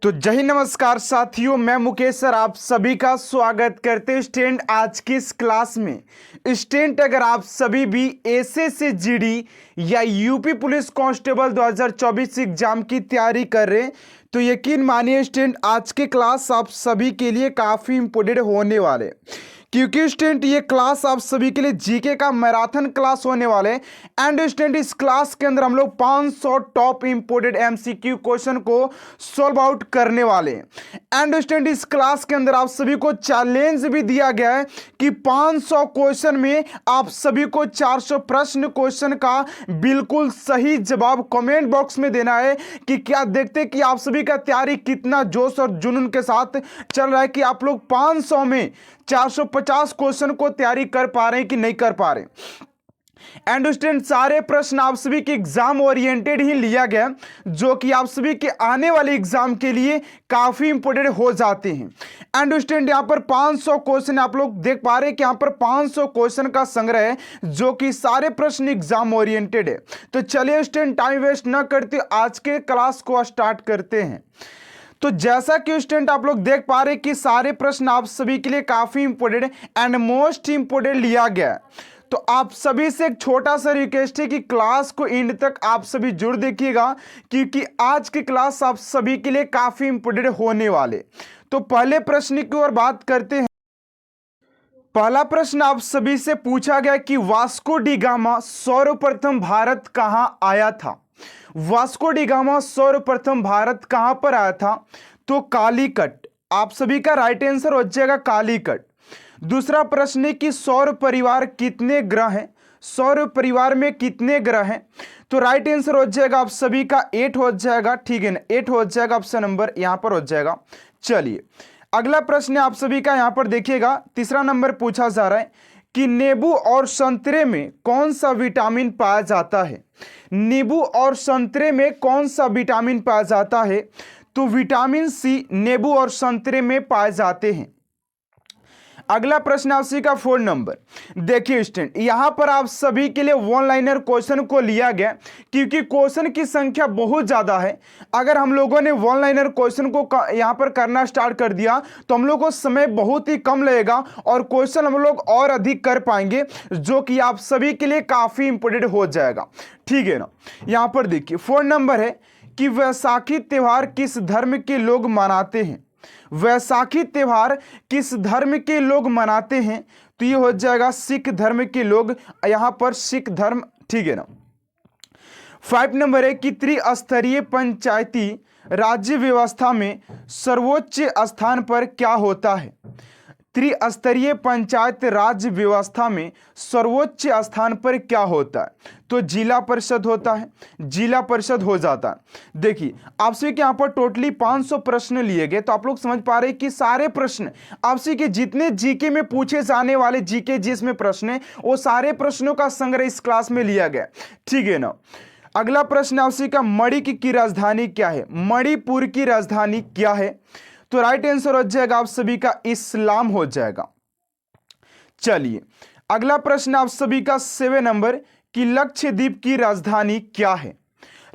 तो जय हिंद, नमस्कार साथियों, मैं मुकेश सर आप सभी का स्वागत करते हैं स्टूडेंट आज की इस क्लास में। स्टूडेंट अगर आप सभी भी एसएससी जीडी या यूपी पुलिस कांस्टेबल 2024 एग्जाम की तैयारी कर रहे हैं तो यकीन मानिए स्टूडेंट आज के क्लास आप सभी के लिए काफ़ी इंपॉर्टेंट होने वाले, क्योंकि स्टूडेंट ये क्लास आप सभी के लिए जीके का मैराथन क्लास होने वाले हैं। एंड स्टूडेंट इस क्लास के अंदर हम लोग 500 टॉप इंपोर्टेड एमसीक्यू क्वेश्चन को सॉल्व आउट करने वाले हैं। एंड स्टूडेंट इस क्लास के अंदर आप सभी को चैलेंज भी दिया गया है कि 500 क्वेश्चन में आप सभी को 400 प्रश्न क्वेश्चन का बिल्कुल सही जवाब कमेंट बॉक्स में देना है। कि क्या देखते कि आप सभी का तैयारी कितना जोश और जुनून के साथ चल रहा है कि आप लोग 500 में 450 क्वेश्चन को तैयारी कर पा रहे हैं कि नहीं कर पा रहे। एंड स्टूडेंट सारे प्रश्न आप सभी के एग्जाम ओरिएंटेड ही लिया गया, जो कि आप सभी के आने वाले एग्जाम के लिए काफी इंपोर्टेंट हो जाते हैं। एंड स्टूडेंट यहाँ पर 500 क्वेश्चन आप लोग देख पा रहे हैं कि यहाँ पर 500 क्वेश्चन का संग्रह है, जो कि सारे प्रश्न एग्जाम ओरिएंटेड है। तो चलिए स्टूडेंट टाइम वेस्ट न करते आज के क्लास को स्टार्ट करते हैं। तो जैसा कि स्टूडेंट आप लोग देख पा रहे हैं कि सारे प्रश्न आप सभी के लिए काफी इंपोर्टेंट एंड मोस्ट इंपोर्टेंट लिया गया है। तो आप सभी से एक छोटा सा रिक्वेस्ट है कि क्लास को एंड तक आप सभी जरूर देखिएगा, क्योंकि आज की क्लास आप सभी के लिए काफी इंपोर्टेंट होने वाले। तो पहले प्रश्न की ओर बात करते हैं। पहला प्रश्न आप सभी से पूछा गया कि वास्को डी गामा सर्वप्रथम भारत कहां आया था। वास्को डी गामा सर्वप्रथम भारत कहां पर आया था? तो कालीकट। आप सभी का राइट आंसर हो जाएगा कालीकट। दूसरा प्रश्न है कि सौर परिवार कितने ग्रह हैं? सौर परिवार में कितने ग्रह हैं? तो राइट आंसर हो जाएगा आप सभी का 8 हो जाएगा। ठीक है ना, 8 हो जाएगा, ऑप्शन नंबर यहां पर हो जाएगा। चलिए अगला प्रश्न आप सभी का यहां पर देखिएगा, तीसरा नंबर पूछा जा रहा है कि नींबू और संतरे में कौन सा विटामिन पाया जाता है? नींबू और संतरे में कौन सा विटामिन पाया जाता है? तो विटामिन सी नींबू और संतरे में पाए जाते हैं। अगला प्रश्न आप सभी का 4 नंबर देखिए स्टूडेंट, यहां पर आप सभी के लिए वन लाइनर क्वेश्चन को लिया गया, क्योंकि क्वेश्चन की संख्या बहुत ज्यादा है। अगर हम लोगों ने वन लाइनर क्वेश्चन को यहां पर करना स्टार्ट कर दिया तो हम लोग को समय बहुत ही कम लगेगा और क्वेश्चन हम लोग और अधिक कर पाएंगे, जो कि आप सभी के लिए काफी इंपोर्टेंट हो जाएगा। ठीक है ना, यहां पर देखिए 4 नंबर है कि वैसाखी त्योहार किस धर्म के लोग मनाते हैं? वैसाखी त्योहार किस धर्म के लोग मनाते हैं? तो ये हो जाएगा सिख धर्म के लोग, यहां पर सिख धर्म। ठीक है ना। 5 नंबर है कि त्रिस्तरीय पंचायती राज्य व्यवस्था में सर्वोच्च स्थान पर क्या होता है? त्रिस्तरीय पंचायत राज्य व्यवस्था में सर्वोच्च स्थान पर क्या होता है? तो जिला परिषद होता है, जिला परिषद हो जाता है। देखिए आपसे के यहाँ पर टोटली 500 प्रश्न लिए गए, तो आप लोग समझ पा रहे हैं कि सारे प्रश्न आपसे के जितने जीके में पूछे जाने वाले जीके जिसमें प्रश्न है वो सारे प्रश्नों का संग्रह इस क्लास में लिया गया। ठीक है ना। अगला प्रश्न आपसे का मणि की राजधानी क्या है? मणिपुर की राजधानी क्या है? तो राइट आंसर हो जाएगा आप सभी का इस्लाम हो जाएगा। चलिए अगला प्रश्न आप सभी का 7 नंबर कि लक्षद्वीप की राजधानी क्या है?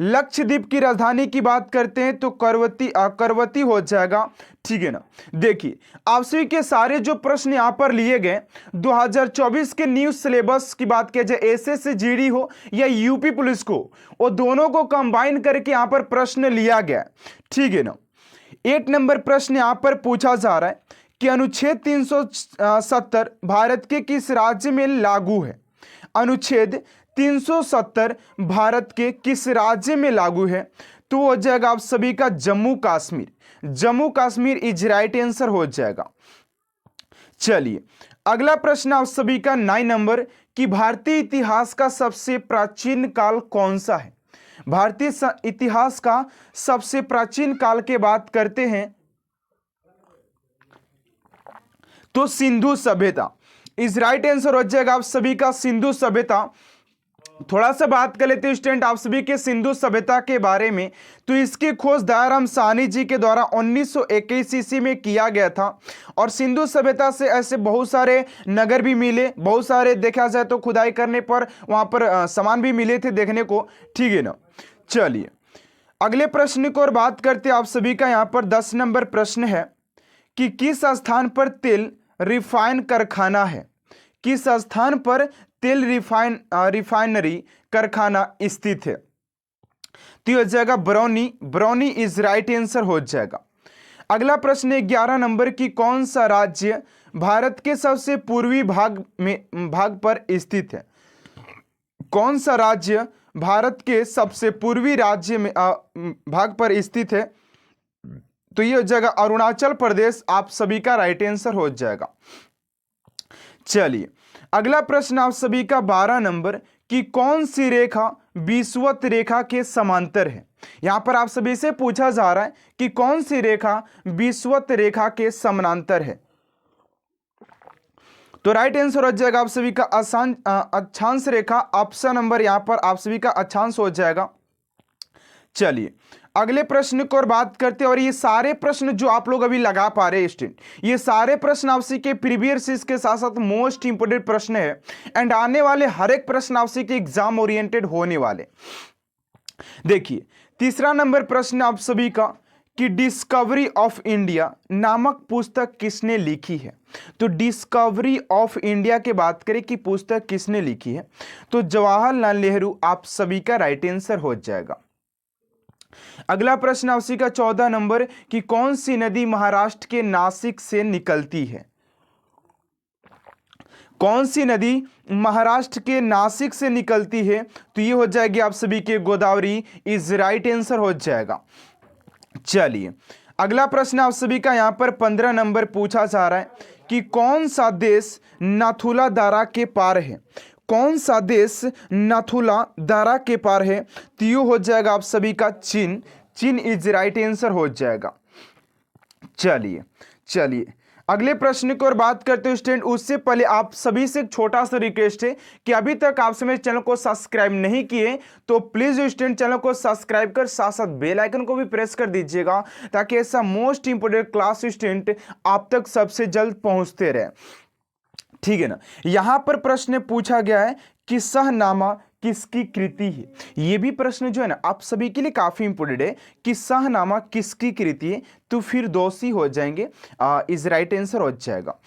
लक्षद्वीप की राजधानी की बात करते हैं तो करवती हो जाएगा। ठीक है ना। देखिए आप सभी के सारे जो प्रश्न यहां पर लिए गए 2024 के न्यू सिलेबस की बात किया जाए, एसएससी जीडी हो या यूपी पुलिस को, वो दोनों को कंबाइन करके यहां पर प्रश्न लिया गया। ठीक है ना। 8 नंबर प्रश्न यहां पर पूछा जा रहा है कि अनुच्छेद 370 भारत के किस राज्य में लागू है? अनुच्छेद 370 भारत के किस राज्य में लागू है? तो हो जाएगा आप सभी का Jammu Kashmir. Jammu Kashmir is right answer हो जाएगा। चलिए अगला प्रश्न आप सभी का 9 नंबर कि भारतीय इतिहास का सबसे प्राचीन काल कौन सा है? भारतीय इतिहास का सबसे प्राचीन काल के बात करते हैं तो सिंधु सभ्यता इस राइट आंसर हो जाएगा आप सभी का सिंधु सभ्यता। थोड़ा सा बात कर लेते हैं स्टूडेंट आप सभी के सिंधु सभ्यता के बारे में। तो इसकी खोज दयाराम साहनी जी के द्वारा 1921 ईस्वी में किया गया था और सिंधु सभ्यता से ऐसे बहुत सारे नगर भी मिले, बहुत सारे देखा जाए तो खुदाई करने पर वहां पर सामान भी मिले थे देखने को। ठीक है ना। चलिए अगले प्रश्न को और बात करते हैं आप सभी का। यहां पर 10 नंबर प्रश्न है कि किस स्थान पर तेल रिफाइन कारखाना है? किस स्थान पर तेल रिफाइनरी कारखाना स्थित है? तो ये हो जाएगा Barauni. Barauni is right answer हो जाएगा। अगला प्रश्न है 11 नंबर की कौन सा राज्य भारत के सबसे पूर्वी भाग पर स्थित है? कौन सा राज्य भारत के सबसे पूर्वी राज्य में भाग पर स्थित है? तो ये हो जाएगा अरुणाचल प्रदेश, आप सभी का राइट आंसर हो जाएगा। चलिए अगला प्रश्न आप सभी का 12 नंबर कि कौन सी रेखा विषुवत रेखा के समांतर है? यहां पर आप सभी से पूछा जा रहा है कि कौन सी रेखा विषुवत रेखा के समांतर है। तो राइट आंसर हो जाएगा आप सभी का अक्षांश रेखा। ऑप्शन नंबर यहां पर आप सभी का अक्षांश हो जाएगा। चलिए अगले प्रश्न को और बात करते हैं। और ये सारे प्रश्न जो आप लोग अभी लगा पा रहे हैं स्टूडेंट, ये सारे प्रश्न आपसे के प्रीवियस के साथ साथ मोस्ट इंपोर्टेंट प्रश्न है एंड आने वाले हर एक प्रश्न आपसे के एग्जाम ओरिएंटेड होने वाले। देखिए तीसरा नंबर प्रश्न आप सभी का कि डिस्कवरी ऑफ इंडिया नामक पुस्तक किसने लिखी है? तो डिस्कवरी ऑफ इंडिया के बात करें कि पुस्तक किसने लिखी है, तो जवाहरलाल नेहरू आप सभी का राइट आंसर हो जाएगा। अगला प्रश्न आपसी का 14 नंबर कि कौन सी नदी महाराष्ट्र के नासिक से निकलती है? कौन सी नदी महाराष्ट्र के नासिक से निकलती है? तो ये हो जाएगी आप सभी के गोदावरी इज राइट आंसर हो जाएगा। चलिए अगला प्रश्न आप सभी का यहां पर 15 नंबर पूछा जा रहा है कि कौन सा देश नाथुला दारा के पार है? कौन सा देश नाथुला दारा के पार है? तो ये हो जाएगा आप सभी का चीन। चीन इज राइट आंसर हो जाएगा। चलिए अगले प्रश्न की ओर बात करते हैं स्टूडेंट। उससे पहले आप सभी से एक छोटा सा रिक्वेस्ट है कि अभी तक आप मेरे चैनल को सब्सक्राइब नहीं किए तो प्लीज स्टूडेंट चैनल को सब्सक्राइब कर साथ साथ बेल आइकन को भी प्रेस कर दीजिएगा ताकि ऐसा मोस्ट इंपोर्टेंट क्लास स्टूडेंट आप तक सबसे जल्द पहुंचते रहे। ठीक है ना। यहां पर प्रश्न पूछा गया है कि सहनामा किसकी कृति है? यह भी प्रश्न जो है ना आप सभी के लिए काफी इंपोर्टेंट है कि सहनामा किसकी कृति है, तो फिर दोषी हो जाएंगे, इज राइट आंसर हो जाएगा।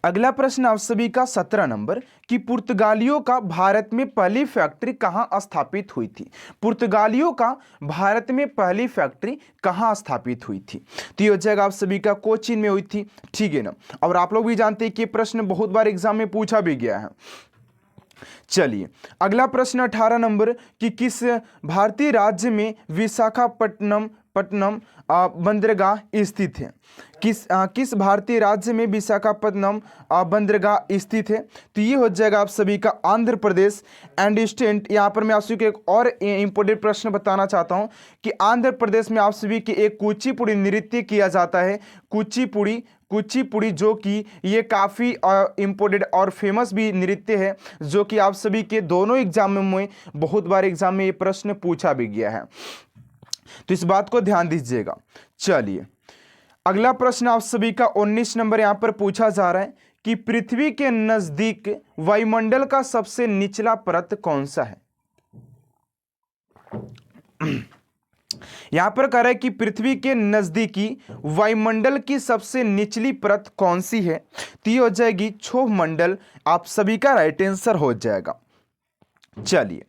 अगला प्रश्न आप सभी का 17 नंबर कि पुर्तगालियों का भारत में पहली फैक्ट्री कहां स्थापित हुई थी? पुर्तगालियों का भारत में पहली फैक्ट्री कहां स्थापित हुई थी? तो ये हो जाएगा आप सभी का कोचीन में हुई थी। ठीक है ना। और आप लोग भी जानते हैं कि प्रश्न बहुत बार एग्जाम में पूछा भी गया है। चलिए अगला प्रश्न 18 नंबर कि किस भारतीय राज्य में विशाखापट्टनम बंदरगाह स्थित है? किस भारतीय राज्य में विशाखापट्टनम बंदरगाह स्थित है? तो ये हो जाएगा आप सभी का आंध्र प्रदेश। एंड स्टूडेंट यहाँ पर मैं आप सभी को एक और इंपोर्टेंट प्रश्न बताना चाहता हूँ कि आंध्र प्रदेश में आप सभी के एक कुचिपुड़ी नृत्य किया जाता है। कुचिपुड़ी जो कि ये काफ़ी इम्पोर्टेंट और फेमस भी नृत्य है जो कि आप सभी के दोनों एग्जाम में बहुत बार एग्जाम में ये प्रश्न पूछा भी गया है, तो इस बात को ध्यान दीजिएगा। चलिए अगला प्रश्न आप सभी का 19 नंबर यहां पर पूछा जा रहा है कि पृथ्वी के नजदीक वायुमंडल का सबसे निचला परत कौन सा है? यहां पर कह रहा है कि पृथ्वी के नजदीकी वायुमंडल की सबसे निचली परत कौन सी है? तो ये हो जाएगी क्षोभ मंडल, आप सभी का राइट आंसर हो जाएगा। चलिए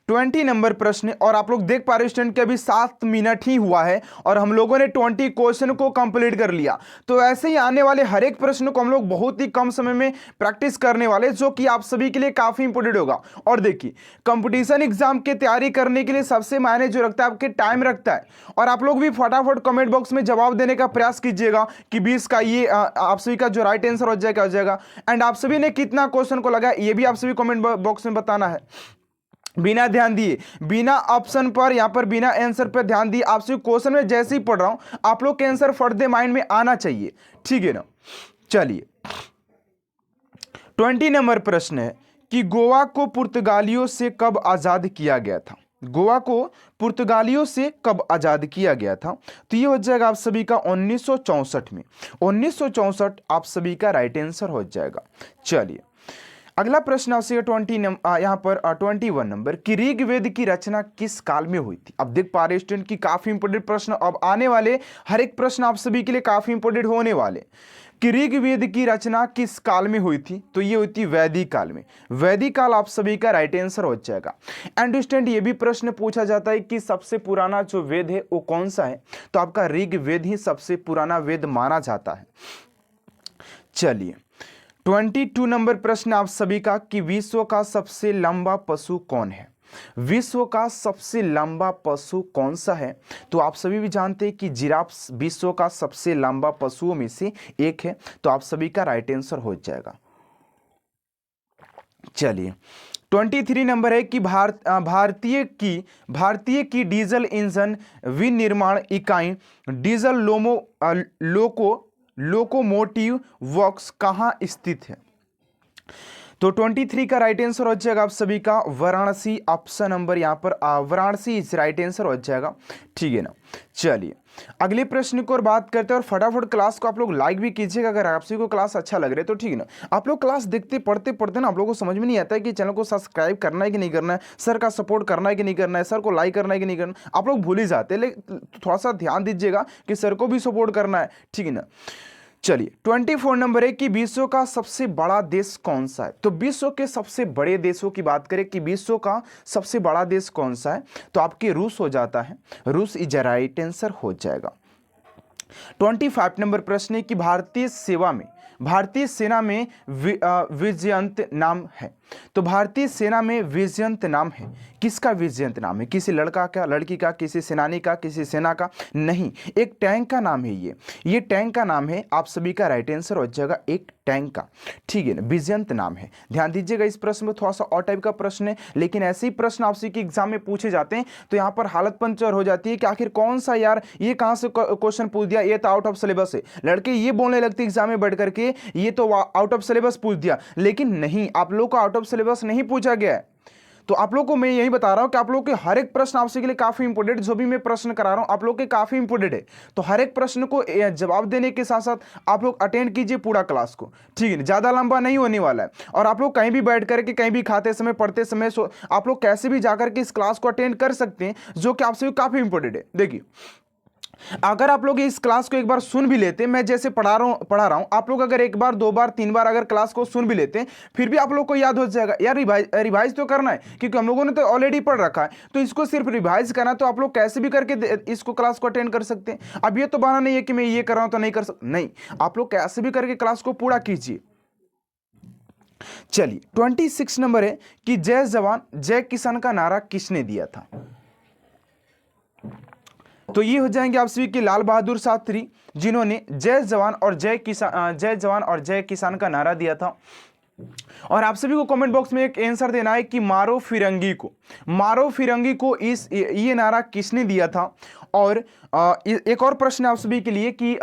20 नंबर प्रश्न, और आप लोग देख पा रहे स्टूडेंट कि अभी 7 मिनट ही हुआ है और हम लोगों ने 20 क्वेश्चन को कंप्लीट कर लिया। तो ऐसे ही आने वाले हर एक प्रश्न को हम लोग बहुत ही कम समय में प्रैक्टिस करने वाले, जो कि आप सभी के लिए काफी इंपोर्टेंट होगा। और देखिए कंपटीशन एग्जाम की तैयारी करने के लिए सबसे मायने जो रखता है आपके टाइम रखता है। और आप लोग भी फटाफट कमेंट बॉक्स में जवाब देने का प्रयास कीजिएगा कि 20 का ये आप सभी का जो राइट आंसर हो जाएगा। एंड आप सभी ने कितना क्वेश्चन को लगाया ये भी आप सभी कमेंट बॉक्स में बताना है। बिना ध्यान दिए, बिना ऑप्शन पर, यहां पर बिना आंसर पर ध्यान दिए, आपसे क्वेश्चन में जैसे ही पढ़ रहा हूं आप लोग के आंसर फर्दर माइंड में आना चाहिए। ठीक है ना। चलिए 20 नंबर प्रश्न है कि गोवा को पुर्तगालियों से कब आजाद किया गया था? गोवा को पुर्तगालियों से कब आजाद किया गया था? तो ये हो जाएगा आप सभी का 1964 में। 1964 आप सभी का राइट आंसर हो जाएगा। चलिए अगला प्रश्न आपसे यहाँ पर 21 नंबर कि ऋग्वेद की रचना किस काल में हुई थी। अब देख पा रहे स्टूडेंट की काफी इंपोर्टेंट प्रश्न अब आने वाले, हर एक प्रश्न आप सभी के लिए काफी इंपोर्टेंट होने वाले। कि ऋग्वेद की रचना किस काल में हुई थी, तो ये हुई थी वैदिक काल में। वैदिक काल आप सभी का राइट आंसर हो जाएगा। एंड स्टूडेंट ये भी प्रश्न पूछा जाता है कि सबसे पुराना जो वेद है वो कौन सा है, तो आपका ऋग्वेद ही सबसे पुराना वेद माना जाता है। चलिए 22 नंबर प्रश्न आप सभी का कि विश्व का सबसे लंबा पशु कौन है। विश्व का सबसे लंबा पशु कौन सा है, तो आप सभी भी जानते हैं कि जिराफ विश्व का सबसे लंबा पशुओं में से एक है, तो आप सभी का राइट आंसर हो जाएगा। चलिए 23 नंबर है कि भारतीय की डीजल इंजन विनिर्माण इकाई डीजल लोकोमोटिव वर्क्स कहां स्थित है, तो 23 का राइट आंसर हो जाएगा आप सभी का वाराणसी। ऑप्शन नंबर यहां पर वाराणसी इस राइट आंसर हो जाएगा, ठीक है ना। चलिए अगले प्रश्न को और बात करते हैं, और फटाफट क्लास को आप लोग लाइक भी कीजिएगा अगर आप सभी को क्लास अच्छा लग रहा है तो, ठीक है ना। आप लोग क्लास देखते पढ़ते ना आप लोगों को समझ में नहीं आता है कि चैनल को सब्सक्राइब करना है कि नहीं करना है, सर का सपोर्ट करना है कि नहीं करना है, सर को लाइक करना है कि नहीं करना, आप लोग भूल ही जाते हैं। लेकिन थोड़ा सा ध्यान दीजिएगा कि सर को भी सपोर्ट करना है, ठीक है ना। चलिए 24 नंबर है कि विश्व का सबसे बड़ा देश कौन सा है, तो विश्व के सबसे बड़े देशों की बात करें कि विश्व का सबसे बड़ा देश कौन सा है, तो आपके रूस हो जाता है। रूस इज राइट आंसर हो जाएगा। 25 नंबर प्रश्न है कि भारतीय सेना में विजयंत नाम है, तो भारतीय सेना में विजयंत नाम है, किसका विजयंत नाम है, किसी लड़का का, लड़की का, किसी सेनानी का, किसी सेना का, नहीं, एक टैंक का नाम है। ये टैंक का नाम है, आप सभी का राइट आंसर हो जाएगा एक टैंक का, ठीक है ना, विजयंत नाम है। ध्यान दीजिएगा इस प्रश्न में थोड़ा सा और टाइप का प्रश्न है, लेकिन ऐसे ही प्रश्न आपसे के एग्जाम में पूछे जाते हैं तो यहाँ पर हालत पंचर हो जाती है कि आखिर कौन सा यार ये कहाँ से क्वेश्चन पूछ दिया, ये तो आउट ऑफ सिलेबस है। लड़के ये बोलने लगते एग्जाम में बैठ करके ये तो आउट ऑफ सिलेबस पूछ दिया, लेकिन नहीं, आप लोग को आउट ऑफ सिलेबस नहीं पूछा गया है। तो आप लोग को मैं यही बता रहा हूं कि आप लोग के हर एक प्रश्न आपसे के लिए काफी इंपोर्टेंट, जो भी मैं प्रश्न करा रहा हूं आप लोग के काफी इंपोर्टेंट है। तो हर एक प्रश्न को जवाब देने के साथ साथ आप लोग अटेंड कीजिए पूरा क्लास को, ठीक है, ज्यादा लंबा नहीं होने वाला है। और आप लोग कहीं भी बैठ करके, कहीं भी खाते समय, पढ़ते समय, आप लोग कैसे भी जाकर के इस क्लास को अटेंड कर सकते हैं, जो कि आपसे काफी इंपोर्टेंट है। देखिए अगर आप लोग इस क्लास को एक बार सुन भी लेते, मैं जैसे पढ़ा रहा हूं, आप लोग अगर एक बार, दो बार, तीन बार अगर क्लास को सुन भी लेते हैं, फिर भी आप लोग को याद हो जाएगा। यार रिवाइज तो करना है, क्योंकि हम लोगों ने तो ऑलरेडी पढ़ रखा है, तो इसको सिर्फ रिवाइज करना, तो आप लोग कैसे भी करके इसको क्लास को अटेंड कर सकते हैं। अब ये तो बहाना नहीं है कि मैं ये कर रहा हूं तो नहीं कर सकता, नहीं, आप लोग कैसे भी करके क्लास को पूरा कीजिए। चलिए 26 नंबर है कि जय जवान जय किसान का नारा किसने दिया था, तो ये हो जाएंगे आप सभी के लाल बहादुर शास्त्री, जिन्होंने जय जवान और जय किसान का नारा दिया था। और आप सभी को कमेंट बॉक्स में एक आंसर देना है कि मारो फिरंगी को ये नारा किसने दिया था। और एक और प्रश्न आप सभी के लिए कि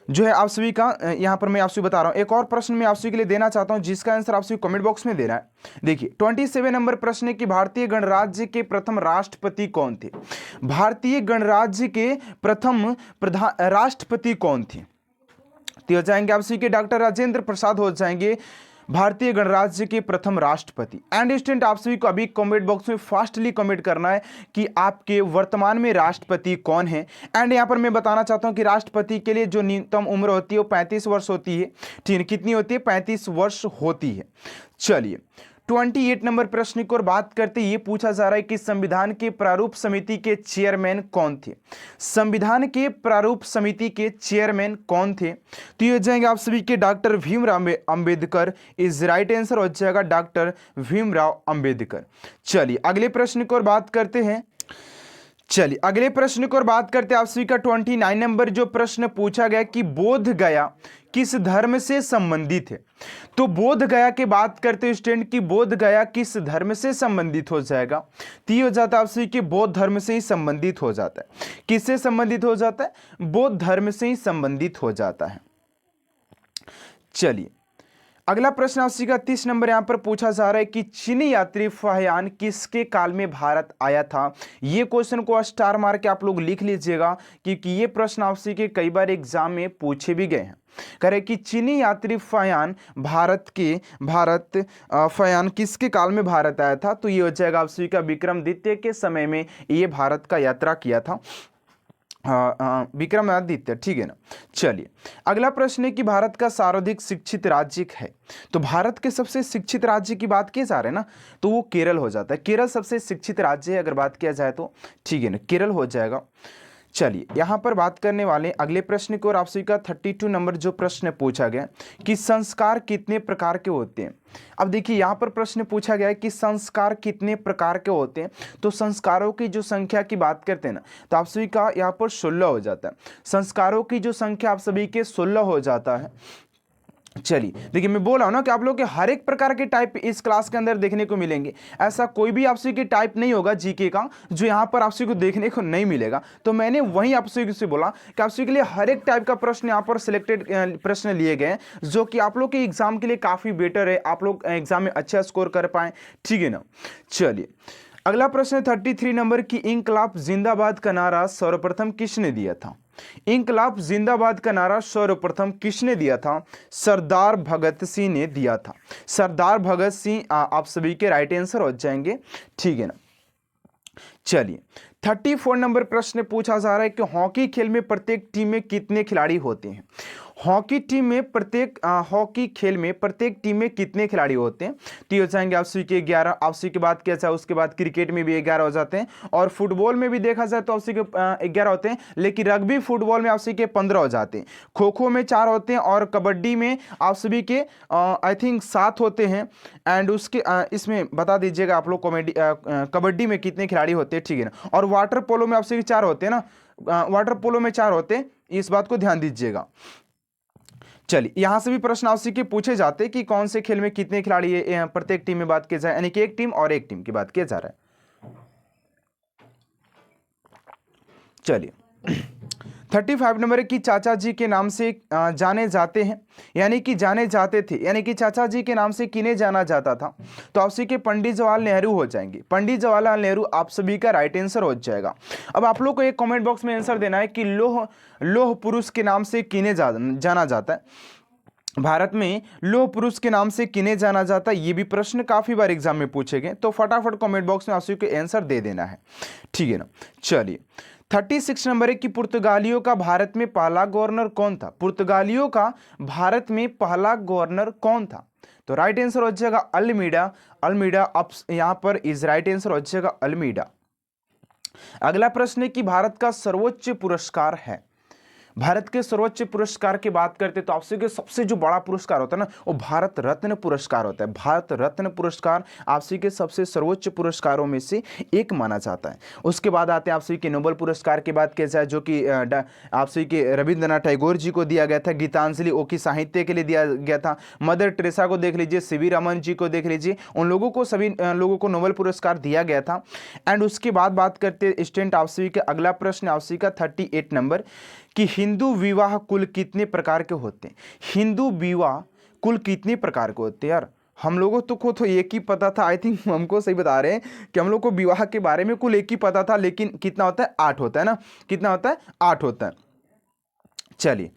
जो है आप सभी का यहां पर मैं आपसे बता रहा हूं, एक और प्रश्न मैं आप सभी के लिए देना चाहता हूं, जिसका आंसर आप सभी कमेंट बॉक्स में देना है। देखिए 27 नंबर प्रश्न है कि भारतीय गणराज्य के प्रथम राष्ट्रपति कौन थे। भारतीय गणराज्य के प्रथम राष्ट्रपति कौन थे, तो हो जाएंगे आप सभी के डॉक्टर राजेंद्र प्रसाद हो जाएंगे भारतीय गणराज्य के प्रथम राष्ट्रपति। एंड स्टूडेंट आप सभी को अभी कमेंट बॉक्स में फास्टली कमेंट करना है कि आपके वर्तमान में राष्ट्रपति कौन है। एंड यहाँ पर मैं बताना चाहता हूँ कि राष्ट्रपति के लिए जो न्यूनतम उम्र होती है वो 35 वर्ष होती है, ठीक है, कितनी होती है, 35 वर्ष होती है। चलिए 28 नंबर प्रश्न की ओर बात करते, ये पूछा जा रहा है कि संविधान के प्रारूप समिति के चेयरमैन कौन थे। संविधान के प्रारूप समिति के चेयरमैन कौन थे, तो ये हो जाएंगे आप सभी के doctor Bhimrao Ambedkar is right answer हो जाएगा, डॉक्टर भीमराव अंबेडकर। चलिए अगले प्रश्न की ओर बात करते हैं। चलिए अगले प्रश्न की ओर बात करते हैं आप सभी का 29 नंबर जो प्रश्न पूछा गया कि बोध गया किस धर्म से संबंधित है। तो बोध गया की बात करते हैं स्टूडेंट की बोध गया किस धर्म से संबंधित हो जाएगा, तो ये हो जाता है आप सभी के बौद्ध धर्म से ही संबंधित हो जाता है। किससे संबंधित हो जाता है, बौद्ध धर्म से ही संबंधित हो जाता है। चलिए अगला प्रश्न आपसे का 30 नंबर यहां पर पूछा जा रहा है कि चीनी यात्री फाहियान किसके काल में भारत आया था। ये क्वेश्चन को स्टार मार के आप लोग लिख लीजिएगा, क्योंकि ये प्रश्न आपसे के कई बार एग्जाम में पूछे भी गए हैं। कह रहे कि चीनी यात्री फाहियान फाहियान किसके काल में भारत आया था। तो ये हो जाएगा आपसे का विक्रमादित्य के समय में ये भारत का यात्रा किया था, विक्रमादित्य, ठीक है ना। चलिए अगला प्रश्न है कि भारत का सर्वाधिक शिक्षित राज्य है। तो भारत के सबसे शिक्षित राज्य की बात की जा रही है ना, तो वो केरल हो जाता है। केरल सबसे शिक्षित राज्य है अगर बात किया जाए तो, ठीक है ना, केरल हो जाएगा। चलिए यहां पर बात करने वाले अगले प्रश्न को, और आपसे का 32 नंबर जो प्रश्न पूछा गया कि संस्कार कितने प्रकार के होते हैं। अब देखिए यहां पर प्रश्न पूछा गया है कि संस्कार कितने प्रकार के होते हैं। तो संस्कारों की जो संख्या की बात करते हैं ना, तो आप सभी का यहां पर 16 हो जाता है। संस्कारों की जो संख्या आप सभी के 16 हो जाता है। चलिए देखिए मैं बोल रहा हूं ना कि आप लोग के हर एक प्रकार के टाइप इस क्लास के अंदर देखने को मिलेंगे। ऐसा कोई भी आपसे के टाइप नहीं होगा जीके का जो यहां पर आपसे को देखने को नहीं मिलेगा। तो मैंने वही आपसे से बोला कि आपसे के लिए हर एक टाइप का प्रश्न यहां पर सिलेक्टेड प्रश्न लिए गए हैं जो कि आप लोग के एग्जाम के लिए काफी बेटर है, आप लोग एग्जाम में अच्छा स्कोर कर पाए, ठीक है ना। चलिए अगला प्रश्न 33 नंबर की इंकलाब जिंदाबाद का नारा सर्वप्रथम किसने दिया था। इंकलाब जिंदाबाद का नारा सर्वप्रथम किसने दिया था। सरदार भगत सिंह ने दिया था। सरदार भगत सिंह आप सभी के राइट आंसर हो जाएंगे, ठीक है ना। चलिए 34 नंबर प्रश्न पूछा जा रहा है कि हॉकी खेल में प्रत्येक टीम में कितने खिलाड़ी होते हैं। हॉकी खेल में प्रत्येक टीम में कितने खिलाड़ी होते हैं। तो हो जाएंगे आपसी के 11। आपसी की बात किया जाए उसके बाद क्रिकेट में भी 11 हो जाते हैं, और फुटबॉल में भी देखा जाए तो आपसी के 11 होते हैं, लेकिन रग्बी फुटबॉल में आपसी के 15 हो जाते हैं। खो खो में 4 होते हैं, और कबड्डी में आप सभी के आई थिंक 7 होते हैं। एंड उसके इसमें बता दीजिएगा आप लोग कबड्डी में कितने खिलाड़ी होते हैं, ठीक है ना। और वाटर पोलो में आपसे 4 होते हैं ना, वाटर पोलो में 4 होते हैं, इस बात को ध्यान दीजिएगा। चलिए यहां से भी प्रश्न आपसे के पूछे जाते हैं कि कौन से खेल में कितने खिलाड़ी है प्रत्येक टीम में बात की जाए, यानी कि एक टीम और एक टीम की बात किया जा रहा है। चलिए 35 नंबर की चाचा जी के नाम से जाने जाते हैं, यानी कि जाने जाते थे, यानी कि चाचा जी के नाम से किन्हें जाना जाता था। तो आपसे के पंडित जवाहरलाल नेहरू हो जाएंगे। पंडित जवाहरलाल नेहरू आप सभी का राइट आंसर हो जाएगा। अब आप लोग को एक कमेंट बॉक्स में आंसर देना है कि लोह पुरुष के नाम से किन्हें जाना जाता है। भारत में लोह पुरुष के नाम से किन्हें जाना जाता है। ये भी प्रश्न काफी बार एग्जाम में पूछे गए, तो फटाफट कमेंट बॉक्स में आपसे को आंसर दे देना है, ठीक है ना। चलिए 36 नंबर है कि पुर्तगालियों का भारत में पहला गवर्नर कौन था। पुर्तगालियों का भारत में पहला गवर्नर कौन था। तो राइट आंसर हो जाएगा अल्मीडा। अल्मीडा अब यहां पर इज राइट आंसर हो जाएगा अल्मीडा। अगला प्रश्न है कि भारत का सर्वोच्च पुरस्कार है। भारत के सर्वोच्च पुरस्कार की बात करते तो आपसे के सबसे जो बड़ा पुरस्कार होता है ना, वो भारत रत्न पुरस्कार होता है। भारत रत्न पुरस्कार आपसे के सबसे सर्वोच्च पुरस्कारों में से एक माना जाता है। उसके बाद आते हैं आपसे के नोबेल पुरस्कार की बात किया जाए, जो कि आपसे के रविंद्रनाथ टैगोर जी को दिया गया था। गीतांजलि ओकी साहित्य के लिए दिया गया था। मदर टेरेसा को देख लीजिए, सीवी रमन जी को देख लीजिए, उन लोगों को सभी लोगों को नोबेल पुरस्कार दिया गया था। एंड उसके बाद बात करते स्टूडेंट आपसे के अगला प्रश्न आपसे का 38 नंबर कि हिंदू विवाह कुल कितने प्रकार के होते हैं। हिंदू विवाह कुल कितने प्रकार के होते हैं। यार हम लोगों को तो एक ही पता था, आई थिंक हमको सही बता रहे हैं कि हम लोग को विवाह के बारे में कुल एक ही पता था, लेकिन कितना होता है 8 होता है ना, कितना होता है 8 होता है। चलिए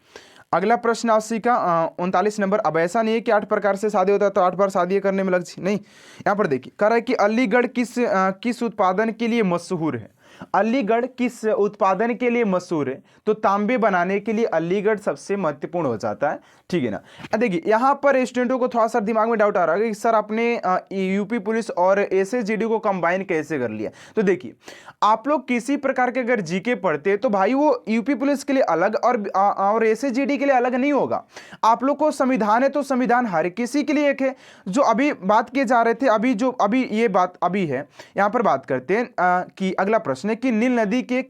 अगला प्रश्न आपसी का 39 नंबर। अब ऐसा नहीं है कि 8 प्रकार से शादी होता है तो 8 बार शादी करने में लग नहीं। यहाँ पर देखिए कह रहा है कि अलीगढ़ किस उत्पादन के लिए मशहूर है। अलीगढ़ किस उत्पादन के लिए मशहूर है। तो तांबे बनाने के लिए अलीगढ़ सबसे महत्वपूर्ण हो जाता है, ठीक है ना। देखिए यहाँ पर स्टूडेंटों को थोड़ा सा दिमाग में डाउट आ रहा है कि सर आपने यूपी पुलिस और एसएसजीडी को कंबाइन कैसे कर लिया। तो देखिए आप लोग किसी प्रकार के अगर जीके पढ़ते हैं तो भाई वो यूपी पुलिस के लिए अलग और एसएसजीडी के लिए अलग नहीं होगा। आप लोग को संविधान है तो संविधान हर किसी के लिए एक है। जो अभी बात किए जा रहे थे, अभी ये बात अभी है, यहाँ पर बात करते हैं कि अगला प्रश्न है कि नील नदी के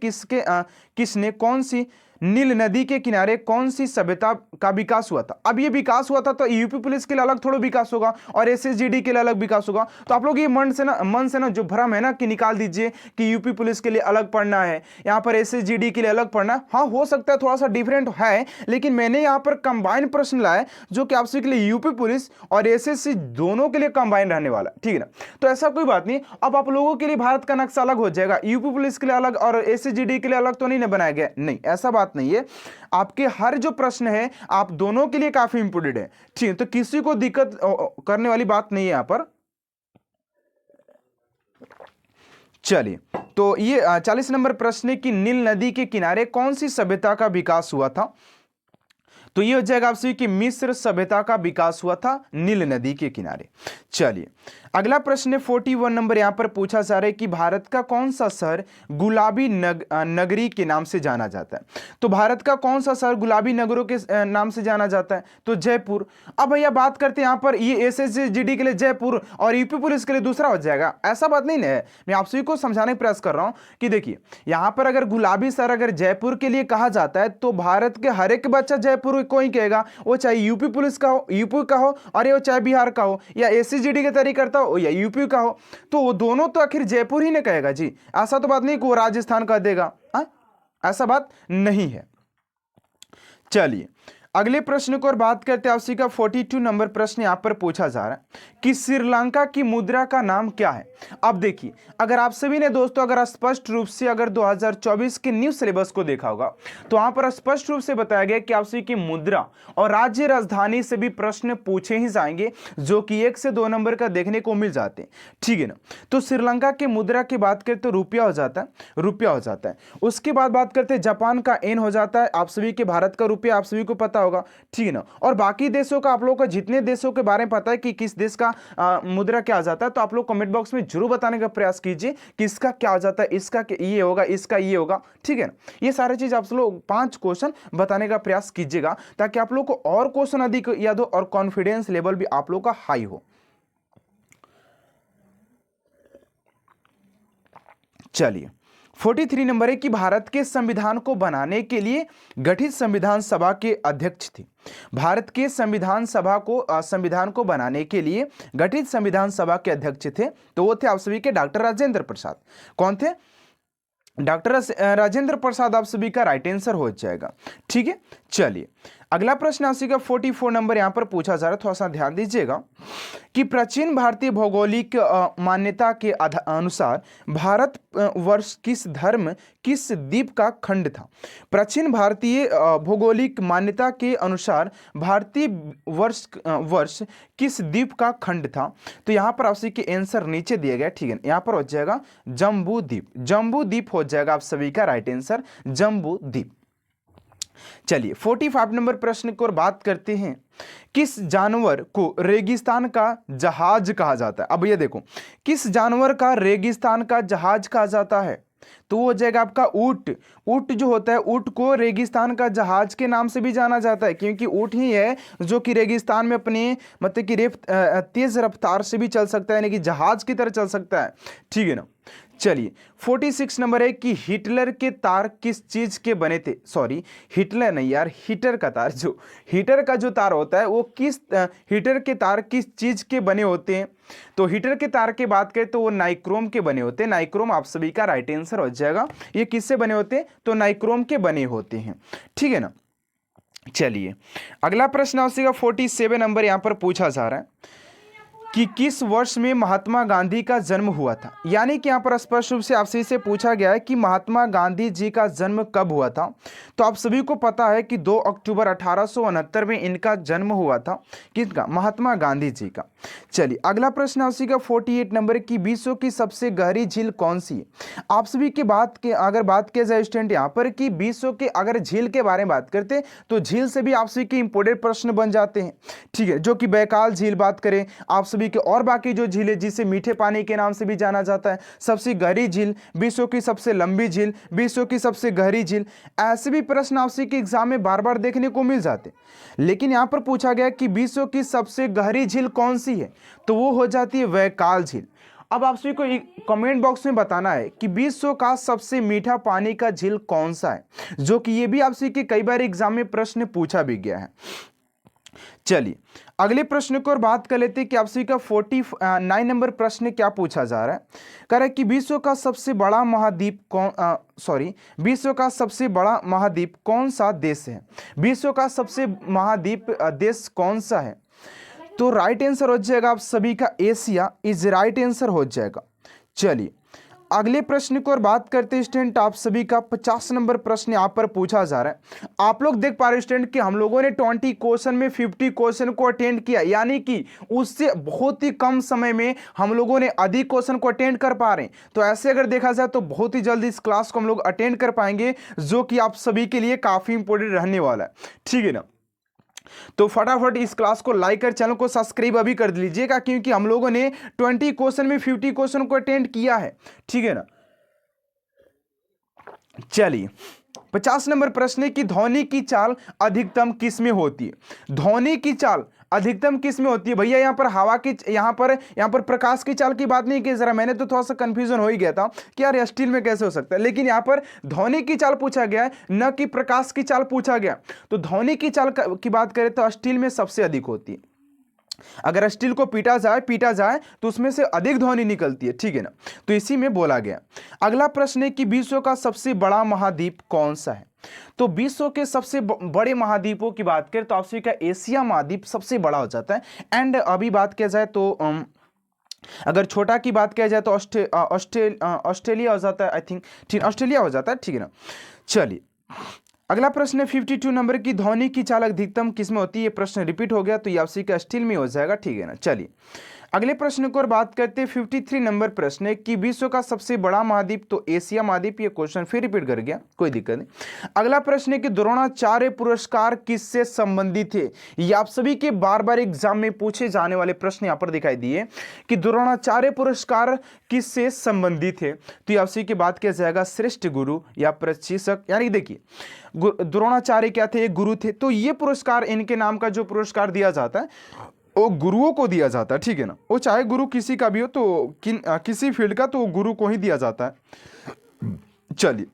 किसने, कौन सी नील नदी के किनारे कौन सी सभ्यता का विकास हुआ था। अब ये विकास हुआ था तो यूपी पुलिस के लिए अलग थोड़ा विकास होगा और एसएसजीडी के लिए अलग विकास होगा। तो आप लोग ये मन से ना जो भ्रम है ना कि निकाल दीजिए कि यूपी पुलिस के लिए अलग पढ़ना है, यहाँ पर एसएसजीडी के लिए अलग पढ़ना है। हाँ, हो सकता है थोड़ा सा डिफरेंट है, लेकिन मैंने यहाँ पर कंबाइन प्रश्न लाया जो कि आप सभी के लिए यूपी पुलिस और एसएससी दोनों के लिए कंबाइन रहने वाला, ठीक है ना। तो ऐसा कोई बात नहीं, अब आप लोगों के लिए भारत का नक्शा अलग हो जाएगा, यूपी पुलिस के लिए अलग और एसएसजीडी के लिए अलग तो नहीं बनाया गया, नहीं ऐसा बात नहीं है। आपके हर जो प्रश्न है आप दोनों के लिए काफी इंपोर्टेंट है, ठीक है। तो किसी को दिक्कत करने वाली बात नहीं है यहां पर। चलिए, तो ये 40 नंबर प्रश्न है कि नील नदी के किनारे कौन सी सभ्यता का विकास हुआ था। तो ये हो जाएगा आपसे कि मिस्र सभ्यता का विकास हुआ था नील नदी के किनारे। चलिए, अगला प्रश्न है 41 नंबर, यहां पर पूछा जा रहा है कि भारत का कौन सा शहर गुलाबी नगरी के नाम से जाना जाता है। तो भारत का कौन सा शहर गुलाबी नगरों के नाम से जाना जाता है, तो जयपुर। अब भैया बात करते हैं यहां पर, ये एसएसजीडी के लिए जयपुर और यूपी पुलिस के लिए दूसरा हो जाएगा, ऐसा बात नहीं है। मैं आप सभी को समझाने का प्रयास कर रहा हूं कि देखिए यहां पर अगर गुलाबी शहर अगर जयपुर के लिए कहा जाता है तो भारत के हर एक बच्चा जयपुर को ही कहेगा, वो चाहे यूपी पुलिस का हो, यूपी का हो, और वो चाहे बिहार का हो या एसएसजीडी के तरीके करता हो या यूपी का हो, तो वो दोनों तो आखिर जयपुर ही ने कहेगा जी। ऐसा तो बात नहीं कि वो राजस्थान का देगा, ऐसा बात नहीं है। चलिए, अगले प्रश्न को और बात करते हैं आपसे का 42 नंबर प्रश्न यहां पर पूछा जा रहा है कि श्रीलंका की मुद्रा का नाम क्या है। अब देखिए, अगर आप सभी ने दोस्तों अगर स्पष्ट रूप से अगर 2024 के न्यू सिलेबस को देखा होगा तो वहां पर स्पष्ट रूप से बताया गया कि आप सभी की मुद्रा और राज्य राजधानी से भी प्रश्न पूछे ही जाएंगे, जो कि 1 से 2 नंबर का देखने को मिल जाते हैं, ठीक है ना। तो श्रीलंका की मुद्रा की बात करें तो रुपया हो जाता है, रुपया हो जाता है। उसके बाद बात करते हैं जापान का येन हो जाता है, आप सभी के भारत का रुपया आप सभी को पता होगा, ठीक है ना। और बाकी देशों का आप लोगों को जितने देशों के बारे में पता है कि किस देश का मुद्रा क्या आ जाता है, तो आप लोग कमेंट बॉक्स में जरूर बताने का प्रयास कीजिए कि इसका क्या आ जाता है, इसका ये होगा, इसका ये होगा, ठीक है ना। ये सारी चीज आप लोग 5 क्वेश्चन बताने का प्रयास कीजिएगा ताकि आप लोग को और क्वेश्चन अधिक याद हो और कॉन्फिडेंस लेवल भी आप लोग का हाई हो। चलिए, 43 नंबर है कि भारत के संविधान को बनाने के लिए गठित संविधान सभा के अध्यक्ष थे। भारत के संविधान को बनाने के लिए गठित संविधान सभा के अध्यक्ष थे, तो वो थे आप सभी के डॉक्टर राजेंद्र प्रसाद। कौन थे? डॉक्टर राजेंद्र प्रसाद आप सभी का राइट आंसर हो जाएगा, ठीक है। चलिए, अगला प्रश्न आपसे का 44 नंबर यहां पर पूछा जा रहा है, थोड़ा सा ध्यान दीजिएगा कि प्राचीन भारतीय भौगोलिक मान्यता के अनुसार भारत वर्ष किस द्वीप का खंड था। प्राचीन भारतीय भौगोलिक मान्यता के अनुसार भारतीय वर्ष किस द्वीप का खंड था। तो यहां पर आप सभी के आंसर नीचे दिए गए, ठीक है। यहां पर हो जाएगा जम्बू द्वीप, जम्बू द्वीप हो जाएगा आप सभी का राइट आंसर, जम्बू द्वीप। चलिए, 45 नंबर प्रश्न को और बात करते हैं, किस जानवर को रेगिस्तान का जहाज कहा जाता है। अब ये देखो, किस जानवर का रेगिस्तान का जहाज कहा जाता है, तो वो हो जाएगा आपका ऊंट। ऊंट जो होता है, ऊंट को रेगिस्तान का जहाज के नाम से भी जाना जाता है, क्योंकि ऊंट ही है जो कि रेगिस्तान में अपने मतलब कि तेज रफ्तार से भी चल सकता है, यानी कि जहाज की तरह चल सकता है, ठीक है ना। चलिए, 46 नंबर है कि हिटलर के तार किस चीज के बने थे। सॉरी, हिटलर नहीं यार, हीटर का तार, जो हीटर का जो तार होता है वो हीटर के तार किस चीज के बने होते हैं। तो हीटर के तार की बात करें तो वो नाइक्रोम के बने होते हैं। नाइक्रोम आप सभी का राइट आंसर हो जाएगा। ये किससे बने होते हैं, तो नाइक्रोम के बने होते हैं, ठीक है ना। चलिए, अगला प्रश्न आपसे 47 नंबर यहां पर पूछा जा रहा है कि किस वर्ष में महात्मा गांधी का जन्म हुआ था। यानी कि यहाँ पर स्पष्ट रूप से आपसे इसे पूछा गया है कि महात्मा गांधी जी का जन्म कब हुआ था। तो आप सभी को पता है कि 2 अक्टूबर 1869 में इनका जन्म हुआ था। किसका? महात्मा गांधी जी का। चलिए, अगला प्रश्न आपसे का 48 नंबर की विश्व की सबसे गहरी झील कौन सी है। आप सभी की अगर बात किया जाए स्टूडेंट यहाँ पर कि विश्व के अगर झील के बारे में बात करते तो झील से भी आप सभी के इंपोर्टेंट प्रश्न बन जाते हैं, ठीक है। जो कि बैकाल झील बात करें आप सभी के, और बाकी जो झील है जिसे मीठे पानी के नाम से भी जाना जाता है, सबसे गहरी झील, विश्व की सबसे लंबी झील, विश्व की सबसे गहरी झील, ऐसे भी प्रश्न आपसे के एग्जाम में बार बार देखने को मिल जाते। लेकिन यहां पर पूछा गया कि विश्व की सबसे गहरी झील कौन सी है, तो वो हो जाती है बैकाल झील। अब आप सभी को कमेंट बॉक्स में बताना है कि विश्व का सबसे मीठा पानी का झील कौन सा है, जो कि ये भी आप सभी के कई बार एग्जाम में प्रश्न पूछा भी गया है। चलिए अगले प्रश्न को और बात कर लेते हैं कि आप सभी का 49 नंबर प्रश्न क्या पूछा जा रहा है। कह रहा है कि विश्व का सबसे बड़ा महाद्वीप विश्व का सबसे बड़ा महाद्वीप कौन सा देश है। विश्व का सबसे महाद्वीप देश कौन सा है। तो राइट आंसर हो जाएगा आप सभी का एशिया इज राइट आंसर हो जाएगा। चलिए अगले प्रश्न को और बात करते हैं स्टूडेंट, आप सभी का 50 नंबर प्रश्न यहाँ पर पूछा जा रहा है। आप लोग देख पा रहे स्टूडेंट कि हम लोगों ने 20 क्वेश्चन में 50 क्वेश्चन को अटेंड किया, यानी कि उससे बहुत ही कम समय में हम लोगों ने अधिक क्वेश्चन को अटेंड कर पा रहे हैं। तो ऐसे अगर देखा जाए तो बहुत ही जल्दी इस क्लास को हम लोग अटेंड कर पाएंगे, जो कि आप सभी के लिए काफी इंपॉर्टेंट रहने वाला है, ठीक है ना। तो फटाफट इस क्लास को लाइक कर चैनल को सब्सक्राइब अभी कर लीजिएगा, क्योंकि हम लोगों ने 20 क्वेश्चन में 50 क्वेश्चन को अटेंड किया है, ठीक है ना। चलिए 50 नंबर प्रश्न है कि ध्वनि की चाल अधिकतम किस में होती है। ध्वनि की चाल अधिकतम किस में होती है भैया। यहाँ पर हवा की, यहाँ पर प्रकाश की चाल की बात नहीं की जरा, मैंने तो थोड़ा सा कंफ्यूजन हो ही गया था कि यार स्टील में कैसे हो सकता है, लेकिन यहाँ पर ध्वनि की चाल पूछा गया है, न कि प्रकाश की चाल पूछा गया। तो ध्वनि की चाल की बात करें तो स्टील में सबसे अधिक होती है। अगर स्टील को पीटा जाए तो उसमें से अधिक ध्वनि निकलती है, ठीक है ना। तो इसी में बोला गया। अगला प्रश्न है कि विश्व का सबसे बड़ा महाद्वीप कौन सा है। तो विश्व के सबसे बड़े महाद्वीपों की बात करें तो आपसे का एशिया महाद्वीप सबसे बड़ा हो जाता है। एंड अभी बात किया जाए तो अगर छोटा की बात किया जाए तो ऑस्ट्रेलिया हो जाता है, आई थिंक, ठीक, ऑस्ट्रेलिया हो जाता है, ठीक है ना। चलिए अगला प्रश्न है 52 नंबर की ध्वनि की चाल अधिकतम किसमें होती है। ये प्रश्न रिपीट हो गया तो ये आपसी का स्टील में हो जाएगा, ठीक है ना। चलिए अगले प्रश्न को और बात करते हैं 53 नंबर प्रश्न है कि विश्व का सबसे बड़ा महाद्वीप तो एशिया महाद्वीप। ये क्वेश्चन फिर रिपीट कर गया, कोई दिक्कत नहीं। अगला प्रश्न है कि द्रोणाचार्य पुरस्कार किससे संबंधित है। ये आप सभी के बार बार एग्जाम में पूछे जाने वाले प्रश्न यहाँ पर दिखाई दिए कि द्रोणाचार्य पुरस्कार किससे संबंधित है। तो ये आप सभी की बात किया जाएगा श्रेष्ठ गुरु या प्रशिक्षक, यानी देखिए द्रोणाचार्य क्या थे, एक गुरु थे। तो ये पुरस्कार, इनके नाम का जो पुरस्कार दिया जाता है वो गुरुओं को दिया जाता है, ठीक है ना। वो चाहे गुरु किसी का भी हो, तो किसी फील्ड का, तो गुरु को ही दिया जाता है। चलिए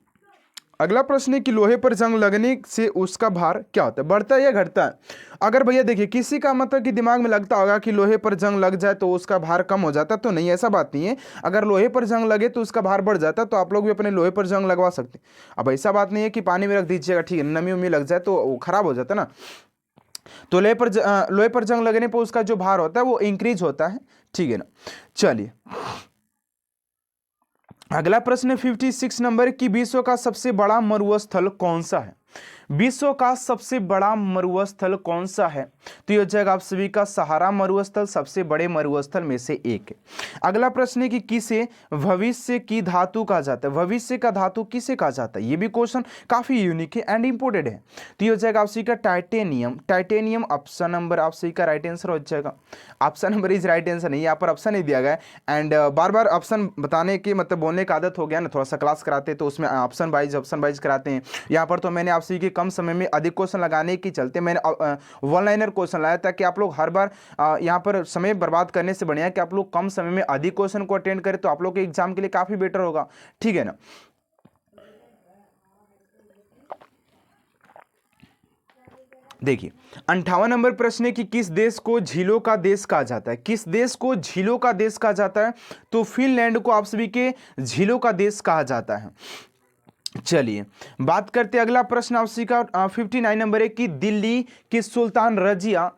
अगला प्रश्न है कि लोहे पर जंग लगने से उसका भार क्या होता है, बढ़ता है या घटता है। अगर भैया देखिए किसी का मतलब कि दिमाग में लगता होगा कि लोहे पर जंग लग जाए तो उसका भार कम हो जाता है, तो नहीं, ऐसा बात नहीं है। अगर लोहे पर जंग लगे तो उसका भार बढ़ जाता है, तो आप लोग भी अपने लोहे पर जंग लगवा सकते हैं। अब ऐसा बात नहीं है कि पानी में रख दीजिएगा, ठीक है, नमी उमी लग जाए तो वो खराब हो जाता है ना। तो लोहे पर जंग लगने पर उसका जो भार होता है वो इंक्रीज होता है, ठीक है ना। चलिए अगला प्रश्न है 56 नंबर की विश्व का सबसे बड़ा मरुस्थल कौन सा है। विश्व का सबसे बड़ा मरुस्थल कौन सा है। तो ये हो जाएगा आप सभी का सहारा मरुस्थल, सबसे बड़े मरुस्थल में से एक है। अगला प्रश्न है कि किसे भविष्य की धातु कहा जाता है। भविष्य का धातु किसे कहा जाता है। ये भी क्वेश्चन काफी यूनिक है एंड इंपोर्टेंट है। तो ये हो जाएगा आप सभी का टाइटेनियम। टाइटेनियम ऑप्शन नंबर आप सभी का राइट आंसर हो जाएगा। Option number is right answer नहीं, यहाँ पर ऑप्शन नहीं दिया गया है। एंड बार बार ऑप्शन बताने की मतलब बोलने की आदत हो गया ना, थोड़ा सा क्लास कराते तो उसमें ऑप्शन वाइज कराते हैं। यहाँ पर तो मैंने आप सभी के कम समय में अधिक क्वेश्चन लगाने के चलते मैंने वन लाइनर क्वेश्चन लाया, ताकि आप लोग हर बार यहाँ पर समय बर्बाद करने से बढ़िया कि आप लोग कम समय में अधिक क्वेश्चन को अटेंड करें, तो आप लोग के एग्जाम के लिए काफी बेटर होगा, ठीक है ना। देखिए 58 नंबर प्रश्न है कि किस देश को झीलों का देश कहा जाता है। किस देश को झीलों का देश कहा जाता है। तो फिनलैंड को आप सभी के झीलों का देश कहा जाता है। चलिए बात करते हैं अगला प्रश्न आपसी का 59 नंबर है कि दिल्ली की सुल्तान रजिया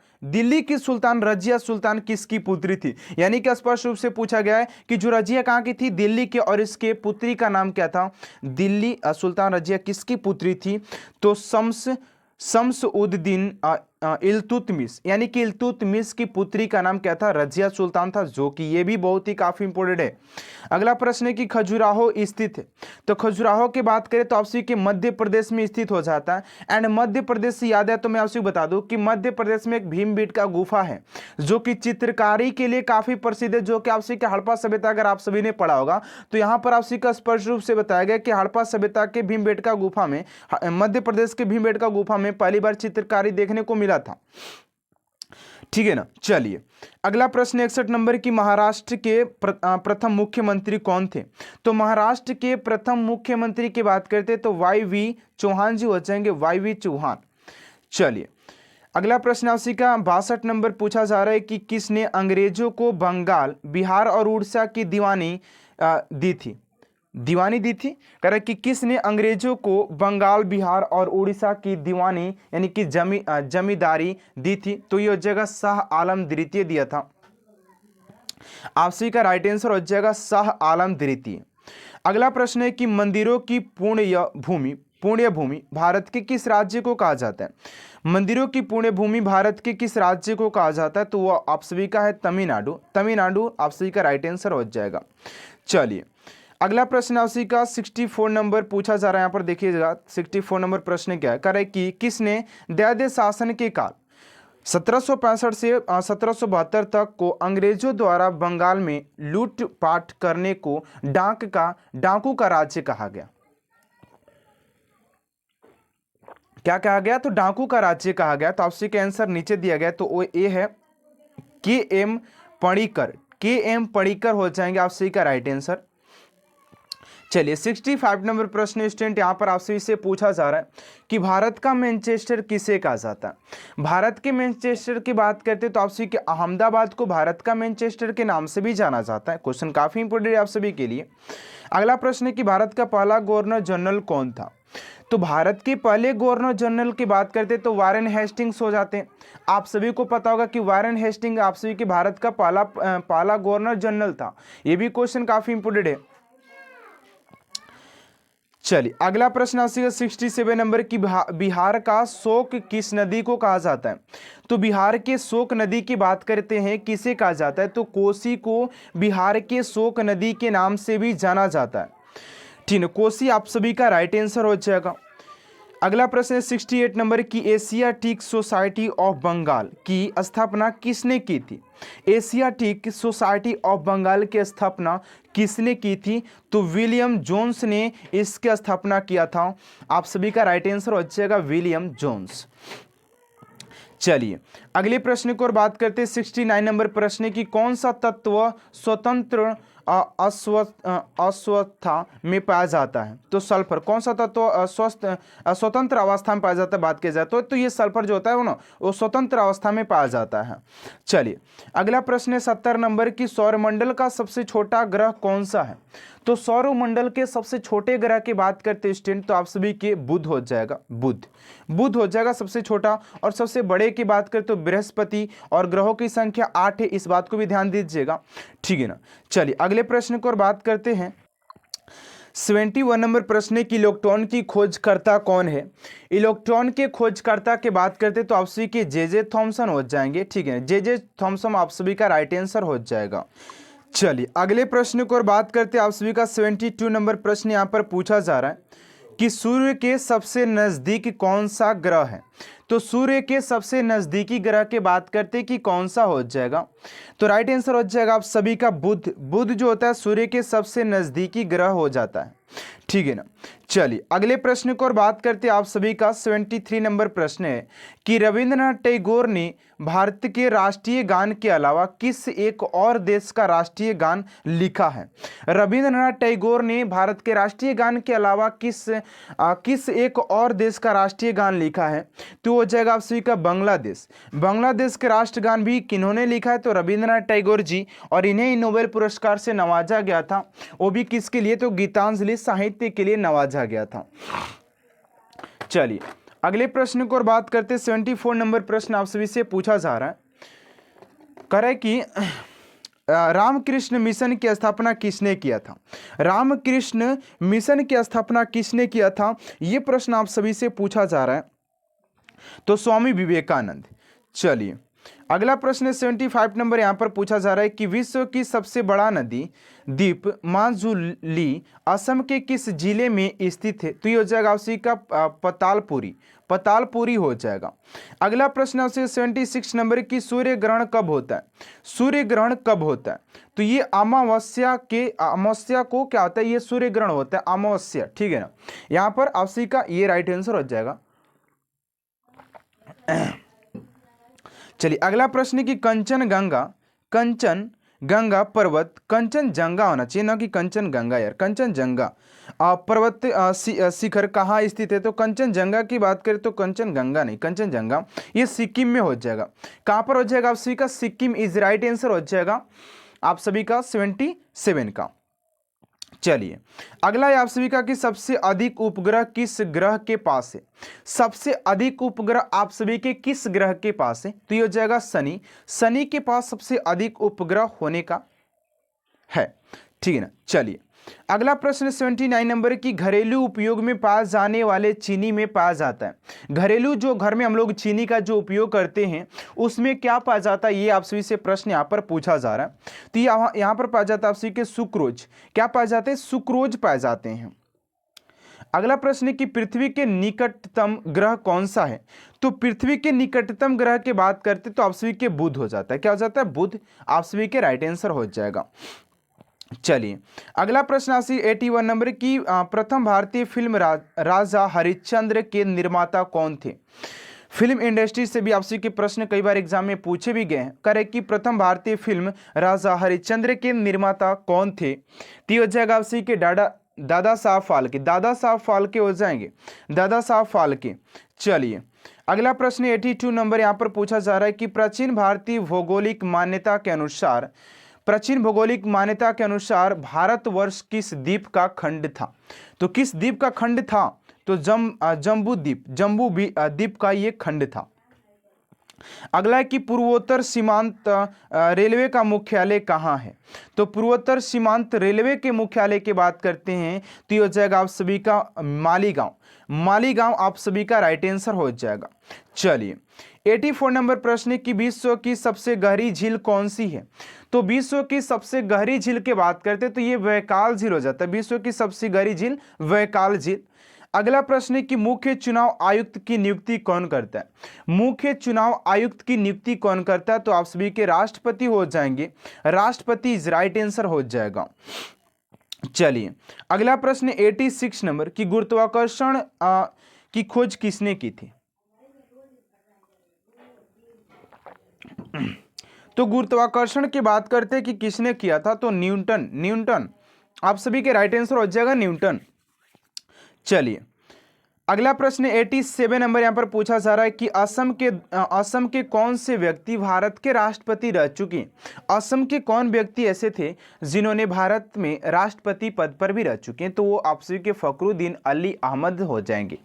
सुल्तान किसकी पुत्री थी। यानी कि स्पष्ट रूप से पूछा गया है कि जो रजिया कहाँ की थी, दिल्ली के, और इसके पुत्री का नाम क्या था। दिल्ली सुल्तान रजिया किसकी पुत्री थी। तो शम्स उद दीन इल्तुतमिश, यानी कि इल्तुतमिश की पुत्री का नाम क्या था, रजिया सुल्तान था, जो कि ये भी बहुत ही काफी इंपोर्टेंट है। अगला प्रश्न है कि खजुराहो स्थित है। तो खजुराहो की बात करें तो आपसे के मध्य प्रदेश में स्थित हो जाता है। एंड मध्य प्रदेश से याद है तो मैं आपसे बता दूं कि मध्य प्रदेश में एक भीमबेटका गुफा है जो कि चित्रकारी के लिए काफी प्रसिद्ध है, जो कि आपसे के हड़प्पा सभ्यता अगर आप सभी ने पढ़ा होगा तो यहाँ पर आपसे का स्पष्ट रूप से बताया गया कि हड़प्पा सभ्यता के भीमबेटका गुफा में, मध्य प्रदेश के भीमबेटका गुफा में पहली बार चित्रकारी देखने को मिला था। ठीक है ना। चलिए अगला प्रश्न 61 नंबर की महाराष्ट्र के प्रथम मुख्यमंत्री कौन थे? तो महाराष्ट्र के प्रथम मुख्यमंत्री की बात करते तो वाई चौहान जी हो जाएंगे, वाई चौहान। चलिए अगला प्रश्न आपसे का 62 नंबर पूछा जा रहा है कि किसने अंग्रेजों को बंगाल, बिहार और उड़ीसा की दी थी? दीवानी दी थी। कह रहा है कि किसने अंग्रेजों को बंगाल, बिहार और उड़ीसा की दीवानी यानी कि जमींदारी दी थी? तो ये हो जाएगा शाह आलम द्वितीय दिया था। आपसे का राइट आंसर हो जाएगा शाह आलम द्वितीय। अगला प्रश्न है कि मंदिरों की पुण्य भूमि भारत के किस राज्य को कहा जाता है? मंदिरों की पुण्य भूमि भारत के किस राज्य को कहा जाता है? तो वो आप सभी का है तमिलनाडु। तमिलनाडु आप सभी का राइट आंसर हो जाएगा। चलिए अगला प्रश्न आपसी का 64 नंबर पूछा जा रहा है। यहाँ पर देखिएगा 64 नंबर प्रश्न क्या है? कह रहा है कि किसने दयादे शासन के काल 1765 से 1772 तक को अंग्रेजों द्वारा बंगाल में लूटपाट करने को डाकू का राज्य कहा गया? क्या कहा गया? तो डाकू का राज्य कहा गया। तो आपसे का आंसर नीचे दिया गया, तो वो ए है के एम पणिकर हो जाएंगे आपसे का राइट आंसर। चलिए 65 नंबर प्रश्न स्टूडेंट यहाँ पर आपसे इसे पूछा जा रहा है कि भारत का मैनचेस्टर किसे कहा जाता है? भारत के मैनचेस्टर की बात करते तो आपसे कि अहमदाबाद को भारत का मैनचेस्टर के नाम से भी जाना जाता है। क्वेश्चन काफी इंपोर्टेंट है आप सभी के लिए। अगला प्रश्न है कि भारत का पहला गवर्नर जनरल कौन था? तो भारत के पहले गवर्नर जनरल की बात करते तो वारेन हेस्टिंग्स हो जाते हैं। आप सभी को पता होगा कि वारेन हेस्टिंग आप सभी के भारत का पहला गवर्नर जनरल था। यह भी क्वेश्चन काफी इंपोर्टेंट है। चलिए अगला प्रश्न आपसे 67 नंबर की बिहार का शोक किस नदी को कहा जाता है? तो बिहार के शोक नदी की बात करते हैं किसे कहा जाता है? तो कोसी को बिहार के शोक नदी के नाम से भी जाना जाता है। ठीक है, कोसी आप सभी का राइट आंसर हो जाएगा। अगला प्रश्न 68 नंबर की एशियाटिक सोसाइटी ऑफ बंगाल की स्थापना किसने की थी? एशियाटिक सोसाइटी ऑफ बंगाल की स्थापना किसने की थी? तो विलियम जोन्स ने इसकी स्थापना किया था। आप सभी का राइट आंसर हो जाएगा विलियम जोन्स। चलिए अगले प्रश्न को और बात करते हैं 69 नंबर प्रश्न की कौन सा तत्व स्वतंत्र अस्वस्थता में पाया जाता है? तो सल्फर कौन सा तत्व स्वतंत्र अवस्था में पाया जाता है बात की जाए तो ये सल्फर जो होता है वो स्वतंत्र अवस्था में पाया जाता है। चलिए अगला प्रश्न है 70 नंबर की सौरमंडल का सबसे छोटा ग्रह कौन सा है? तो सौरमंडल के सबसे छोटे ग्रह की बात करते हैं स्टूडेंट तो आप सभी के बुध हो जाएगा। बुध हो जाएगा सबसे छोटा। और सबसे बड़े की बात करें तो बृहस्पति और ग्रहों की संख्या 8 है। इस बात को भी ध्यान दीजिएगा, ठीक है ना। चलिए अगले प्रश्न को और बात करते हैं 71 नंबर प्रश्न की इलेक्ट्रॉन की खोजकर्ता कौन है? इलेक्ट्रॉन के खोजकर्ता की बात करते तो आप सभी के जे थॉमसन हो जाएंगे, ठीक है। जे थॉमसन आप सभी का राइट आंसर हो जाएगा। चलिए अगले प्रश्न को और बात करते हैं आप सभी का 72 नंबर प्रश्न यहाँ पर पूछा जा रहा है कि सूर्य के सबसे नजदीक कौन सा ग्रह है? तो सूर्य के सबसे नजदीकी ग्रह की बात करते कि कौन सा हो जाएगा? तो राइट आंसर हो जाएगा आप सभी का बुध जो होता है सूर्य के सबसे नजदीकी ग्रह हो जाता है, ठीक है ना। चलिए अगले प्रश्न को और बात करते हैं आप सभी का 73 नंबर प्रश्न है कि रविंद्रनाथ टैगोर ने भारत के राष्ट्रीय गान के अलावा किस एक और देश का राष्ट्रीय गान लिखा है? रविंद्रनाथ टैगोर ने भारत के राष्ट्रीय गान के अलावा किस एक और देश का राष्ट्रीय गान लिखा है? तो हो जाएगा आप सभी का बांग्लादेश। बांग्लादेश के राष्ट्रगान भी किन्होंने लिखा है? तो रविंद्रनाथ टैगोर जी। और इन्हें नोबेल पुरस्कार से नवाजा गया था। वो भी किसके लिए? तो गीतांजलि साहित्य के लिए नवाजा गया था। चलिए अगले प्रश्न को और बात करते 74 नंबर प्रश्न आप सभी से पूछा जा रहा है, कह रहा है कि रामकृष्ण मिशन की स्थापना किसने किया था? रामकृष्ण मिशन की स्थापना किसने किया था? यह प्रश्न आप सभी से पूछा जा रहा है। तो स्वामी विवेकानंद। चलिए अगला प्रश्न 75 नंबर यहां पर पूछा जा रहा है कि विश्व की सबसे बड़ा नदी द्वीप माजुली असम के किस जिले में स्थित है? तो ये हो जाएगा उसी का पतालपुरी हो जाएगा। अगला प्रश्न आपसे 76 नंबर की सूर्य ग्रहण कब होता है? सूर्य ग्रहण कब होता है? तो ये अमावस्या को क्या होता है? ये सूर्य ग्रहण होता है अमावस्या, ठीक है ना। यहां पर आपसी का ये राइट आंसर हो जाएगा। चलिए अगला प्रश्न है कि कंचन गंगा पर्वत, कंचनजंगा होना चाहिए ना कि कंचनगंगा यार, कंचनजंगा पर्वत शिखर कहाँ स्थित है? तो कंचनजंगा की बात करें तो कंचनगंगा नहीं, कंचनजंगा ये सिक्किम में हो जाएगा। कहाँ पर हो जाएगा आप सभी का? सिक्किम इज राइट आंसर हो जाएगा आप सभी का 77 का। चलिए अगला है आप सभी का कि सबसे अधिक उपग्रह किस ग्रह के पास है? सबसे अधिक उपग्रह आप सभी के किस ग्रह के पास है? तो ये हो जाएगा शनि। शनि के पास सबसे अधिक उपग्रह होने का है, ठीक है ना। चलिए अगला प्रश्न 79 नंबर की घरेलू उपयोग में पाया जाने वाले चीनी में पाया जाता है। घरेलू जो घर में हम लोग चीनी का जो उपयोग करते हैं उसमें क्या पाया जाता है, ये आप सभी से प्रश्न यहाँ पर पूछा जा रहा है। तो यहाँ पर पाया जाता है आप सभी के सुक्रोज। क्या पाए जाते हैं? सुक्रोज पाए जाते हैं। अगला प्रश्न है कि पृथ्वी के निकटतम ग्रह कौन सा है? तो पृथ्वी के निकटतम ग्रह की बात करते तो आप सभी के बुध हो जाता है। क्या हो जाता है? बुध आप सभी के राइट आंसर हो जाएगा। चलिए अगला प्रश्न 81 नंबर की प्रथम भारतीय फिल्म राजा हरिश्चंद्र के निर्माता कौन थे? फिल्म इंडस्ट्री से भी आपसे के प्रश्न कई बार एग्जाम में पूछे भी गए हैं। करें कि प्रथम भारतीय फिल्म राजा हरिश्चंद्र के निर्माता कौन थे? ती हो जाएगा आपसे के दादा साहब फाल्के। दादा साहब फाल्के हो जाएंगे, दादा साहब फाल्के। चलिए अगला प्रश्न 82 नंबर यहाँ पर पूछा जा रहा है कि प्राचीन भारतीय भौगोलिक मान्यता के अनुसार, प्राचीन भौगोलिक मान्यता के अनुसार भारतवर्ष किस द्वीप का खंड था? तो किस द्वीप का खंड था? तो जम्बू द्वीप का ये खंड था। अगला है कि पूर्वोत्तर सीमांत रेलवे का मुख्यालय कहाँ है? तो पूर्वोत्तर सीमांत रेलवे के मुख्यालय की बात करते हैं तो ये हो जाएगा आप सभी का मालीगांव। मालीगांव आप सभी का राइट आंसर हो जाएगा। चलिए 84 नंबर प्रश्न है कि विश्व की सबसे गहरी झील कौन सी है? तो विश्व की सबसे गहरी झील की बात करते तो ये वैकाल झील हो जाता है। विश्व की सबसे गहरी झील वैकाल झील। अगला प्रश्न है कि मुख्य चुनाव आयुक्त की नियुक्ति कौन करता है? मुख्य चुनाव आयुक्त की नियुक्ति कौन करता है? तो आप सभी के राष्ट्रपति हो जाएंगे। राष्ट्रपति इज राइट आंसर हो जाएगा। चलिए अगला प्रश्न 86 नंबर की गुरुत्वाकर्षण की खोज किसने की थी? तो गुरुत्वाकर्षण की बात करते हैं कि किसने किया था? तो न्यूटन आप सभी के राइट आंसर हो जाएगा न्यूटन। चलिए अगला प्रश्न 87 नंबर यहां पर पूछा जा रहा है कि असम के कौन से व्यक्ति भारत के राष्ट्रपति रह चुके हैं? असम के कौन व्यक्ति ऐसे थे जिन्होंने भारत में राष्ट्रपति पद पर भी रह चुके हैं? तो वो आप सभी के फखरुद्दीन अली अहमद हो जाएंगे।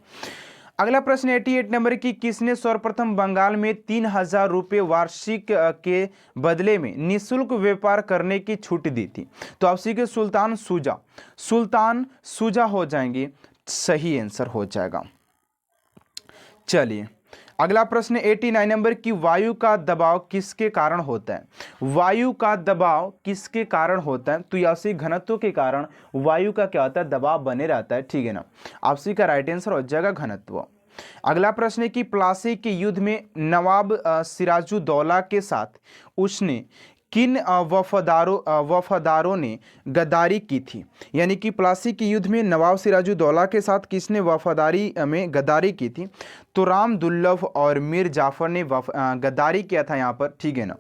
अगला प्रश्न 88 नंबर की किसने सर्वप्रथम बंगाल में 3000 रुपये वार्षिक के बदले में निःशुल्क व्यापार करने की छूट दी थी? तो आप सभी के सुल्तान सूजा हो जाएंगे, सही आंसर हो जाएगा। चलिए अगला प्रश्न 89 नंबर की वायु का दबाव किसके कारण होता है? वायु का दबाव किसके कारण होता है? तो यासी घनत्व के कारण वायु का क्या होता है? दबाव बने रहता है, ठीक है ना। आपसी का राइट आंसर हो जाएगा घनत्व। अगला प्रश्न है कि प्लासी के युद्ध में नवाब सिराजुद्दौला के साथ उसने किन वफादारों ने गद्दारी की थी? यानी कि प्लासी के युद्ध में नवाब सिराजुद्दौला के साथ किसने वफादारी में गद्दारी की थी? तो राम दुर्लभ और मीर जाफर ने गद्दारी किया था यहाँ पर, ठीक है ना।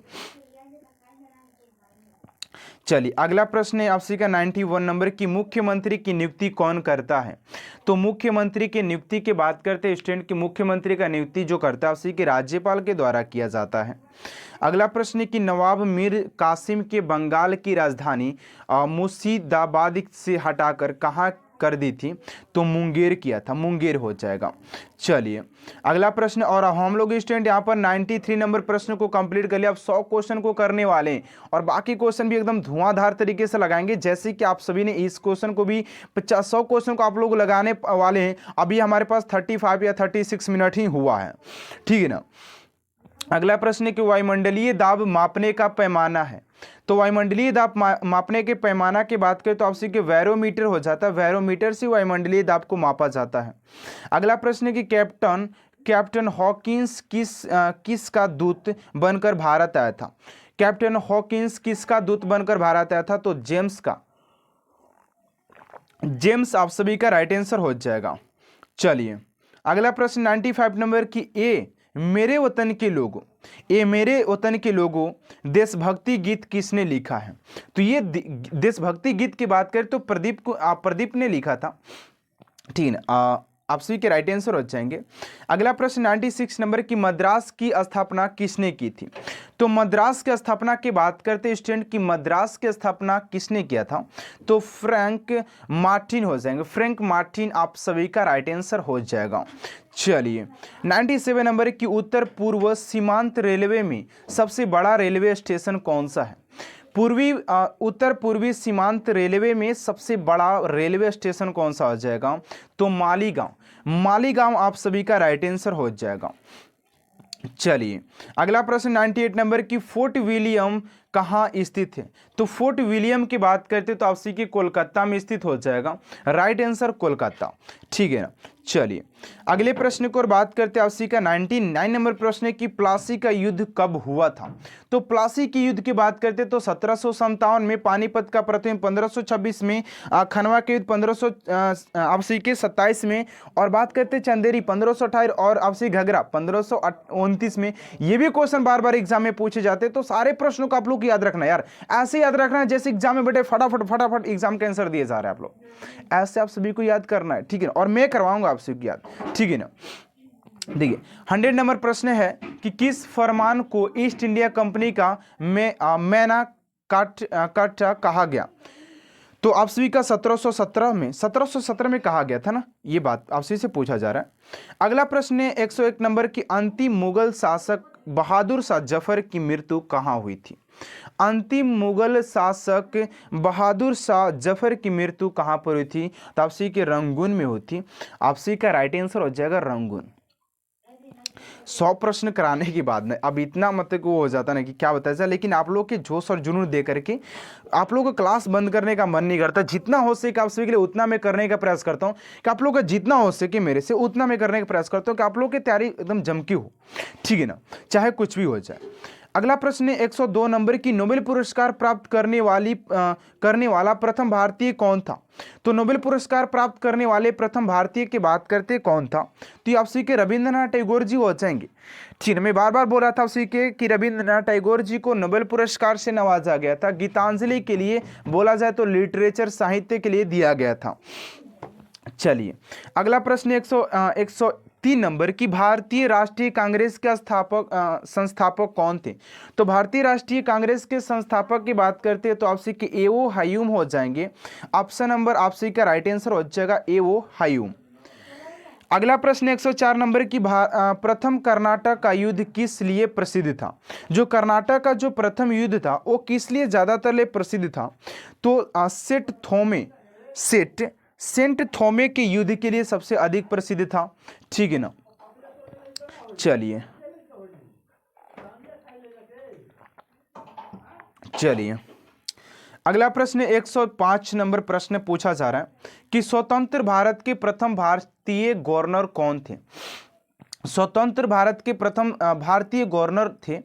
चलिए अगला प्रश्न है आपसे का 91 नंबर की मुख्यमंत्री की नियुक्ति कौन करता है? तो मुख्यमंत्री की नियुक्ति की बात करते हैं स्टूडेंट की मुख्यमंत्री का नियुक्ति जो करता है उसी के राज्यपाल के द्वारा किया जाता है। अगला प्रश्न है कि नवाब मीर कासिम के बंगाल की राजधानी मुर्शिदाबाद से हटाकर कहाँ कर दी थी? तो मुंगेर किया था, मुंगेर हो जाएगा। चलिए अगला प्रश्न, और हम लोग स्टूडेंट यहाँ पर 93 नंबर प्रश्न को कंप्लीट कर लिया। अब 100 क्वेश्चन को करने वाले हैं और बाकी क्वेश्चन भी एकदम धुआंधार तरीके से लगाएंगे, जैसे कि आप सभी ने इस क्वेश्चन को भी 100 क्वेश्चन को आप लोग लगाने वाले हैं। अभी हमारे पास 35 या 36 मिनट ही हुआ है, ठीक है ना। अगला प्रश्न है कि वायुमंडलीय दाब मापने का पैमाना है? तो वायुमंडलीय दाब मापने के पैमाना की बात करें तो आपसे कि बैरोमीटर हो जाता है। बैरोमीटर से वायुमंडलीय दाब को मापा जाता है। अगला प्रश्न है कि कैप्टन हॉकिंस किस का दूत बनकर भारत आया था? कैप्टन हॉकिंस किसका दूत बनकर भारत आया था? तो जेम्स का। जेम्स आप सभी का राइट आंसर हो जाएगा। चलिए अगला प्रश्न 95 नंबर की ए मेरे वतन के लोगों, ये मेरे वतन के लोगों देशभक्ति गीत किसने लिखा है? तो ये देशभक्ति गीत की बात करें तो प्रदीप ने लिखा था, ठीक है ना। आप सभी के राइट आंसर हो जाएंगे। अगला प्रश्न 96 नंबर की मद्रास की स्थापना किसने की थी? तो मद्रास की स्थापना की बात करते स्टूडेंट की मद्रास की स्थापना किसने किया था? तो फ्रैंक मार्टिन हो जाएंगे, फ्रैंक मार्टिन आप सभी का राइट आंसर हो जाएगा। चलिए 97 नंबर की उत्तर पूर्व सीमांत रेलवे में सबसे बड़ा रेलवे स्टेशन कौन सा है? उत्तर पूर्वी सीमांत रेलवे में सबसे बड़ा रेलवे स्टेशन कौन सा हो जाएगा? तो मालीगांव, मालीगांव आप सभी का राइट आंसर हो जाएगा। चलिए अगला प्रश्न 98 नंबर की फोर्ट विलियम कहाँ स्थित है? तो फोर्ट विलियम की बात करते तो आप सी के कोलकाता में स्थित हो जाएगा, राइट आंसर कोलकाता, ठीक है ना। चलिए अगले प्रश्न को और बात करते हैं आप सी का 99 नंबर प्रश्न है कि प्लासी का युद्ध कब हुआ था? तो प्लासी की युद्ध की बात करते तो 1757 में, पानीपत का प्रथम 1526 में, खनवा के युद्ध 1500 आप सी के 27 में, और बात करते चंदेरी 1528 और आप सी घगरा 1529 में। ये भी क्वेश्चन बार बार एग्जाम में पूछे जाते हैं, तो सारे प्रश्नों को आप लोग याद रखना यार, ऐसे याद रखना है जैसे एग्जाम में बेटे फटाफट फटाफट एग्जाम के आंसर दिए जा रहे हैं आप लोग, ऐसे आप सभी को याद करना है, ठीक है, और मैं करवाऊंगा आपसे याद, ठीक है ना। देखिए 100 नंबर प्रश्न है कि किस फरमान को ईस्ट इंडिया कंपनी का मैना कार्टा कहा गया? तो आप सभी का 1717 में कहा गया था ना, ये बात आपसे से पूछा जा रहा है। अगला प्रश्न है 101 नंबर की अंतिम मुगल शासक बहादुर शाह जफर की मृत्यु कहाँ हुई थी? अंतिम मुगल शासक बहादुर शाह जफर की मृत्यु कहाँ पर हुई थी? तो आप सी के रंगून में हुई थी, आप सी का राइट आंसर हो जाएगा रंगून। 100 प्रश्न कराने के बाद में अब इतना मतलब वो हो जाता ना कि क्या बताया जाए, लेकिन आप लोग के जोश और जुनून दे करके आप लोगों का क्लास बंद करने का मन नहीं करता, जितना हो सके आप सभी के लिए उतना मैं करने का प्रयास करता हूं कि आप लोग का जितना हो सके मेरे से उतना मैं करने का प्रयास करता हूं कि आप लोग की तैयारी एकदम जमकी हो, ठीक है ना, चाहे कुछ भी हो जाए। अगला प्रश्न है 102 नंबर की नोबेल पुरस्कार प्राप्त करने वाला प्रथम भारतीय कौन था? तो नोबेल पुरस्कार प्राप्त करने वाले प्रथम भारतीय की बात करते कौन था? तो आप सी के रविंद्रनाथ टैगोर जी हो जाएंगे, ठीक है। मैं बार बार बोल रहा था सी के कि रविंद्रनाथ टैगोर जी को नोबेल पुरस्कार से नवाजा गया था, गीतांजलि के लिए बोला जाए तो लिटरेचर साहित्य के लिए दिया गया था। चलिए अगला प्रश्न 103 नंबर की भारतीय राष्ट्रीय कांग्रेस के संस्थापक कौन थे? तो भारतीय राष्ट्रीय कांग्रेस के संस्थापक की बात करते हैं तो आपसे कि एओ हयूम हो जाएंगे, ऑप्शन नंबर आपसे का राइट आंसर हो जाएगा एओ हयूम। अगला प्रश्न 104 नंबर की प्रथम कर्नाटक का युद्ध किस लिए प्रसिद्ध था? जो कर्नाटक का जो प्रथम युद्ध था वो किस लिए ज्यादातर प्रसिद्ध था? तो सेंट थोमे के युद्ध के लिए सबसे अधिक प्रसिद्ध था, ठीक है ना। चलिए अगला प्रश्न 105 नंबर प्रश्न पूछा जा रहा है कि स्वतंत्र भारत के प्रथम भारतीय गवर्नर कौन थे? स्वतंत्र भारत के प्रथम भारतीय गवर्नर थे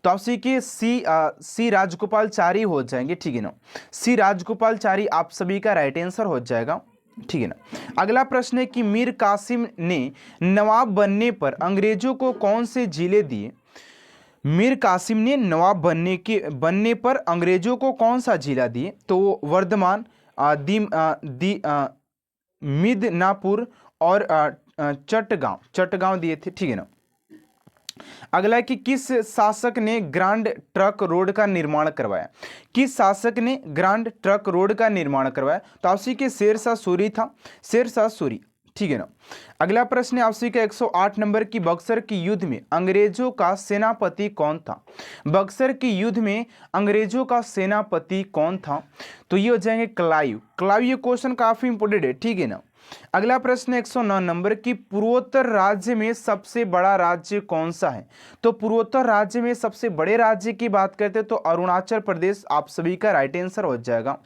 तो आप सी के सी राजगोपालचारी हो जाएंगे, ठीक है ना, सी राजगोपालचारी आप सभी का राइट आंसर हो जाएगा, ठीक है ना। अगला प्रश्न है कि मीर कासिम ने नवाब बनने पर अंग्रेजों को कौन से जिले दिए? मीर कासिम ने नवाब बनने पर अंग्रेजों को कौन सा जिला दिए? तो वर्धमान, मिदनापुर और चटगांव दिए थे, ठीक है ना। अगला है कि किस शासक ने ग्रांड ट्रक रोड का निर्माण करवाया? किस शासक ने ग्रांड ट्रक रोड का निर्माण करवाया? तो आपसी के शेरशाह सूरी था, शेरशाह सूरी, ठीक है ना। अगला प्रश्न है आपसी का 108 नंबर की बक्सर की युद्ध में अंग्रेजों का सेनापति कौन था? बक्सर की युद्ध में अंग्रेजों का सेनापति कौन था? तो ये हो जाएंगे क्लाइव। ये क्वेश्चन काफी इंपोर्टेंट है, ठीक है ना। अगला प्रश्न 109 नंबर की पूर्वोत्तर राज्य में सबसे बड़ा राज्य कौन सा है? तो पूर्वोत्तर राज्य में सबसे बड़े राज्य की बात करते तो अरुणाचल प्रदेश आप सभी का राइट आंसर हो जाएगा।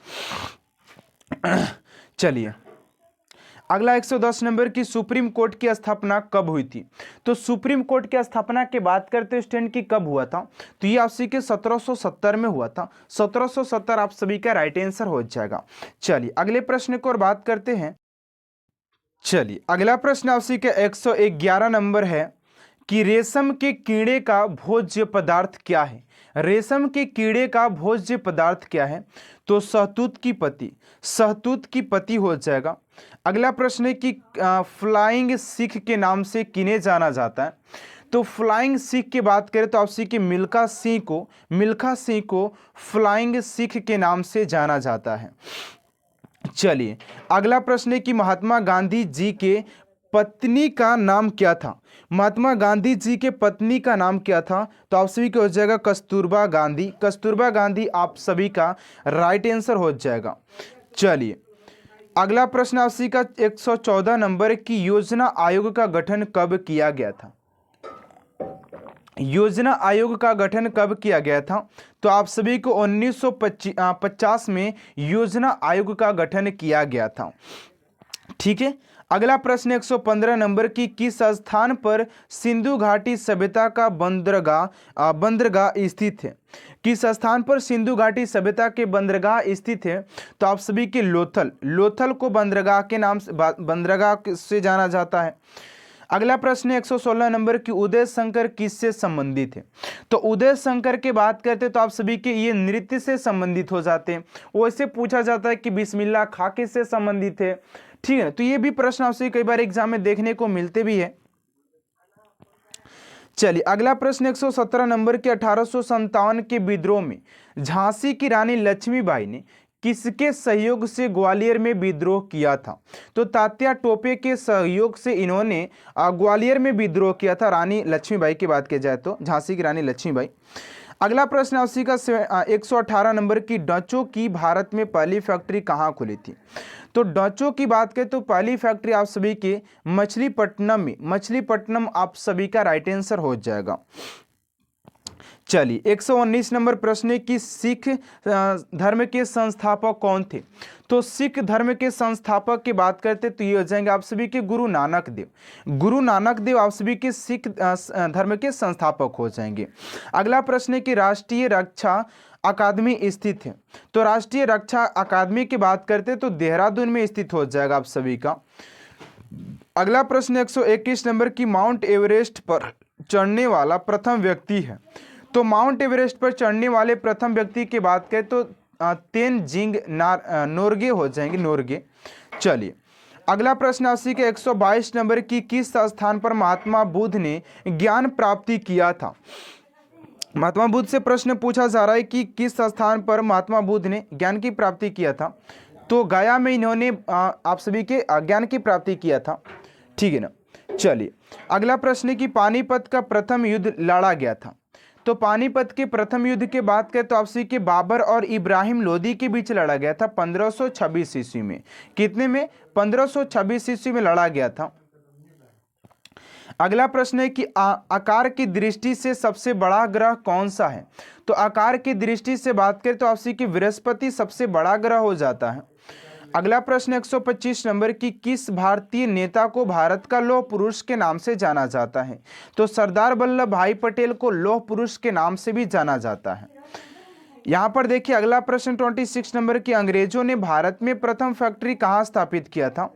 चलिए अगला 110 नंबर की सुप्रीम कोर्ट की स्थापना कब हुई थी? तो सुप्रीम कोर्ट की स्थापना की बात करते स्टूडेंट की कब हुआ था? तो ये आपसी के 1770 में हुआ था, 1770 आप सभी का राइट आंसर हो जाएगा। चलिए अगले प्रश्न को और बात करते हैं। चलिए अगला प्रश्न आपसी के 111 नंबर है कि रेशम के कीड़े का भोज्य पदार्थ क्या है। रेशम के कीड़े का भोज्य पदार्थ क्या है? तो शहतूत की पत्ती, शहतूत की पत्ती हो जाएगा। अगला प्रश्न है कि फ्लाइंग सिख के नाम से किन्हें जाना जाता है? तो फ्लाइंग सिख की बात करें तो आप सी कि मिल्खा सिंह को फ्लाइंग सिख के नाम से जाना जाता है। चलिए अगला प्रश्न है कि महात्मा गांधी जी के पत्नी का नाम क्या था? महात्मा गांधी जी के पत्नी का नाम क्या था? तो आप सभी का हो जाएगा कस्तूरबा गांधी। कस्तूरबा गांधी आप सभी का राइट आंसर हो जाएगा। चलिए अगला प्रश्न आप सभी का 114 नंबर की योजना आयोग का गठन कब किया गया था? योजना आयोग का गठन कब किया गया था? तो आप सभी को 1950 में योजना आयोग का गठन किया गया था। ठीक है। अगला प्रश्न 115 नंबर की किस स्थान पर सिंधु घाटी सभ्यता का बंदरगाह स्थित है? किस स्थान पर सिंधु घाटी सभ्यता के बंदरगाह स्थित है? तो आप सभी के लोथल को बंदरगाह से जाना जाता है। अगला प्रश्न 116 नंबर की उदय शंकर किससे संबंधित है? तो उदय शंकर की बात करते तो आप सभी के ये नृत्य से संबंधित हो जाते हैं। वैसे पूछा जाता है कि बिस्मिल्लाह खां किससे संबंधित है। ठीक है, तो ये भी प्रश्न आपसे कई बार एग्जाम में देखने को मिलते भी है। चलिए अगला प्रश्न 117 नंबर के 1857 के विद्रोह में झांसी की रानी लक्ष्मीबाई ने किसके सहयोग से ग्वालियर में विद्रोह किया था? तो तात्या टोपे के सहयोग से इन्होंने ग्वालियर में विद्रोह किया था। रानी लक्ष्मीबाई की बात की जाए तो झांसी की रानी लक्ष्मीबाई। अगला प्रश्न आपसी का 118 नंबर की डचों की भारत में पहली फैक्ट्री कहाँ खुली थी? तो डचों की बात करें तो पहली फैक्ट्री आप सभी के मछलीपट्टनम आप सभी का राइट आंसर हो जाएगा। चलिए 119 नंबर प्रश्न है कि सिख धर्म के संस्थापक कौन थे? तो सिख धर्म के संस्थापक की बात करते तो ये हो जाएंगे आप सभी के गुरु नानक देव आप सभी के सिख धर्म के संस्थापक हो जाएंगे। अगला प्रश्न है कि राष्ट्रीय रक्षा अकादमी स्थित है? तो राष्ट्रीय रक्षा अकादमी की बात करते तो देहरादून में स्थित हो जाएगा आप सभी का। अगला प्रश्न 121 नंबर की माउंट एवरेस्ट पर चढ़ने वाला प्रथम व्यक्ति है? तो माउंट एवरेस्ट पर चढ़ने वाले प्रथम व्यक्ति की बात करें तो तेनजिंग नोरगे हो जाएंगे, नोरगे। चलिए अगला प्रश्न अस्सी के 122 नंबर की किस स्थान पर महात्मा बुद्ध ने ज्ञान प्राप्ति किया था? महात्मा बुद्ध से प्रश्न पूछा जा रहा है कि किस स्थान पर महात्मा बुद्ध ने ज्ञान की प्राप्ति किया था? तो गया में इन्होंने आप सभी के ज्ञान की प्राप्ति किया था। ठीक है ना। चलिए अगला प्रश्न है कि पानीपत का प्रथम युद्ध लड़ा गया था? तो पानीपत के प्रथम युद्ध के बात करें तो आपसी के बाबर और इब्राहिम लोदी के बीच लड़ा गया था 1526 ईस्वी में। कितने में? 1526 ईस्वी में लड़ा गया था। अगला प्रश्न है कि आकार की दृष्टि से सबसे बड़ा ग्रह कौन सा है? तो आकार की दृष्टि से बात करें तो आपसी की बृहस्पति सबसे बड़ा ग्रह हो जाता है। अगला प्रश्न 125 नंबर की किस भारतीय नेता को भारत का लौह पुरुष के नाम से जाना जाता है? तो सरदार वल्लभ भाई पटेल को लौह पुरुष के नाम से भी जाना जाता है। यहां पर देखिए अगला प्रश्न 26 नंबर की अंग्रेजों ने भारत में प्रथम फैक्ट्री कहां स्थापित किया था?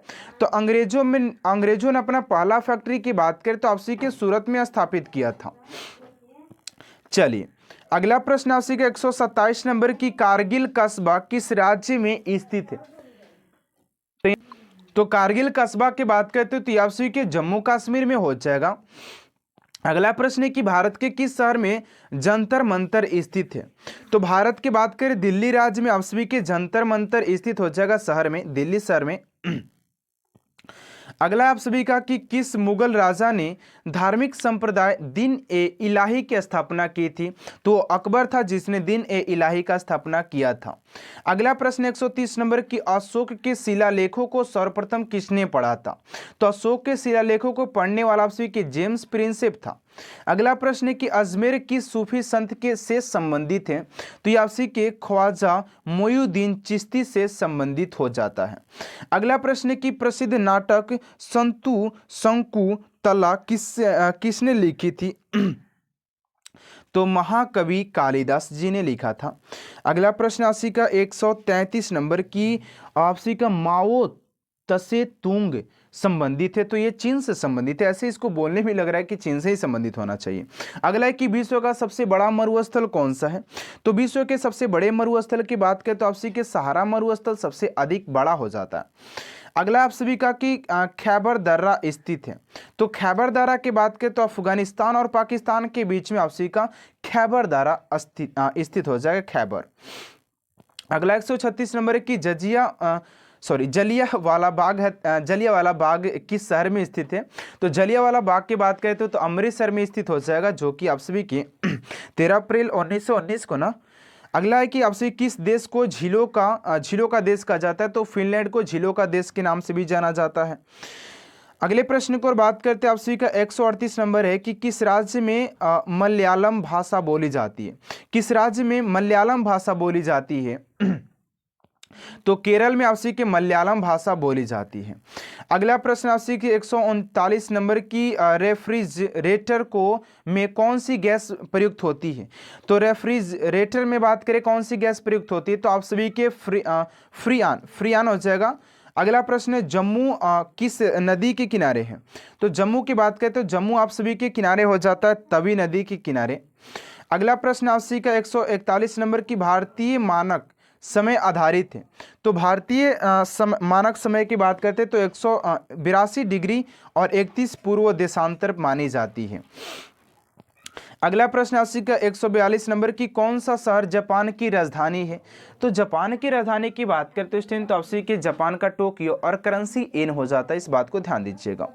तो अंग्रेजों ने अपना पहला फैक्ट्री की बात करें तो आपसी के सूरत में स्थापित किया था। चलिए अगला प्रश्न आपसी के 127 नंबर की कारगिल कस्बा किस राज्य में स्थित है? तो कारगिल कस्बा की बात करते हो तो आपसी के जम्मू कश्मीर में हो जाएगा। अगला प्रश्न है कि भारत के किस शहर में जंतर मंतर स्थित है? तो भारत की बात करें दिल्ली राज्य में आप सभी के जंतर मंतर स्थित हो जाएगा शहर में, दिल्ली शहर में। अगला आप सभी का कि किस मुगल राजा ने धार्मिक संप्रदाय दिन ए इलाही की स्थापना की थी? तो अकबर था जिसने दिन ए इलाही का स्थापना किया था। अगला प्रश्न 130 नंबर की अशोक के शिलालेखों को सर्वप्रथम किसने पढ़ा था? तो अशोक के शिलालेखों को पढ़ने वाला आप सभी के जेम्स प्रिंसेप था। अगला प्रश्न है कि अजमेर किस सूफी संत के से संबंधित है? तो ये आपसी के ख्वाजा मोयुद्दीन चिश्ती से संबंधित हो जाता है। अगला प्रश्न है कि प्रसिद्ध नाटक संतु शंकुतला किसने लिखी थी? तो महाकवि कालिदास जी ने लिखा था। अगला प्रश्न आपसी का 133 नंबर की आपसी का माओ तसे तुंग संबंधित है, तो ये चीन से संबंधित है। ऐसे इसको बोलने में लग रहा है कि चीन से ही संबंधित होना चाहिए। अगला है कि विश्व का सबसे बड़ा मरुस्थल कौन सा है? तो विश्व के सबसे बड़े मरुस्थल की बात करें तो आप सभी के सहारा मरुस्थल सबसे अधिक बड़ा हो जाता है। अगला आप सभी का कि खैबर दर्रा स्थित है। तो खैबर दर्रा की बात करें तो अफगानिस्तान और पाकिस्तान के बीच में आप सभी का खैबर दर्रा स्थित हो जाएगा, खैबर। अगला 136 नंबर है कि जलियांवाला बाग है। जलियांवाला बाग किस शहर में स्थित है? तो जलियांवाला बाग की बात करें तो अमृतसर में स्थित हो जाएगा, जो कि आप सभी की 13 अप्रैल 1919 को ना। अगला है कि आपसे किस देश को झीलों का देश कहा जाता है? तो फिनलैंड को झीलों का देश के नाम से भी जाना जाता है। अगले प्रश्न को बात करते हैं आप सभी का 138 नंबर है कि किस राज्य में मलयालम भाषा बोली जाती है? किस राज्य में मलयालम भाषा बोली जाती है? तो केरल में आपसी के मलयालम भाषा बोली जाती है। अगला प्रश्न आपसी की 139 नंबर की रेफ्रिजरेटर को में कौन सी गैस प्रयुक्त होती है? तो रेफ्रिजरेटर में बात करें कौन सी गैस प्रयुक्त होती है? तो आप सभी के फ्रियान हो जाएगा। अगला प्रश्न है जम्मू किस नदी के किनारे है? तो जम्मू की बात करें तो जम्मू आप सभी के किनारे हो जाता है, तवी नदी के किनारे। अगला प्रश्न आप सभी का 141 नंबर की भारतीय मानक समय आधारित है। तो भारतीय मानक समय की बात करते हैं तो 182 डिग्री और 31 पूर्व देशांतर मानी जाती है। अगला प्रश्न आपसे का 142 नंबर की कौन सा शहर जापान की राजधानी है? तो जापान की राजधानी की बात करते हैं तो आपसे कि जापान का टोक्यो और करेंसी येन हो जाता है, इस बात को ध्यान दीजिएगा।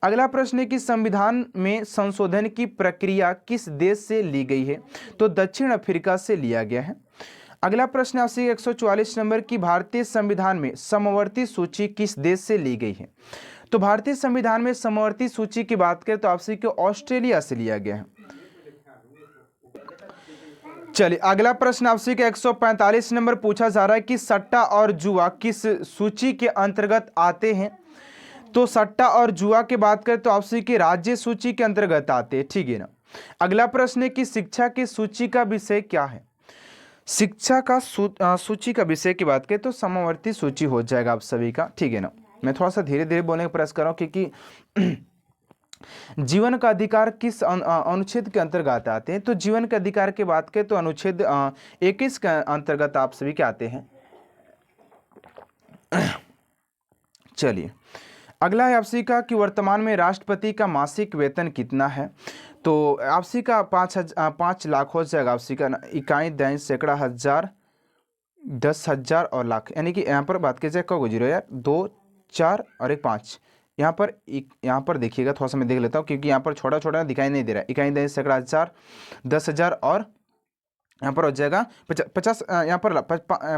अगला प्रश्न है कि संविधान में संशोधन की प्रक्रिया किस देश से ली गई है? तो दक्षिण अफ्रीका से लिया गया है। अगला प्रश्न आपसे 144 नंबर की भारतीय संविधान में समवर्ती सूची किस देश से ली गई है? तो भारतीय संविधान में समवर्ती सूची की बात करें तो आपसे कि ऑस्ट्रेलिया से लिया गया है। चलिए अगला प्रश्न आपसे का 145 नंबर पूछा जा रहा है कि सट्टा और जुआ किस सूची के अंतर्गत आते हैं? तो सट्टा और जुआ की बात करें तो आपसे की राज्य सूची के अंतर्गत आते हैं, ठीक है ना। अगला प्रश्न है कि शिक्षा की सूची का विषय क्या है? शिक्षा का सूची का विषय की बात करें तो समवर्ती सूची हो जाएगा आप सभी का, ठीक है ना। मैं थोड़ा सा धीरे धीरे बोलने का प्रयास कर रहा हूँ क्योंकि जीवन का अधिकार किस अनुच्छेद के अंतर्गत आते हैं? तो जीवन के अधिकार की बात करें तो अनुच्छेद 21 के अंतर्गत आप सभी के आते हैं। चलिए अगला है आपसी का कि वर्तमान में राष्ट्रपति का मासिक वेतन कितना है? तो आपसी का 5 लाख हो जाएगा। आपसी का इकाई, दैनिक, सैकड़ा, हजार, 10,000 और लाख, यानी कि यहाँ पर बात की जाए कब जीरो यार, 2, 4 और 1, 5। यहाँ पर देखिएगा, थोड़ा सा मैं देख लेता हूँ क्योंकि यहाँ पर छोटा छोटा दिखाई नहीं दे रहा है। इकाई, दैनिक, सैकड़ा, हजार, 10,000 और यहाँ पर हो जाएगा 50, यहाँ पर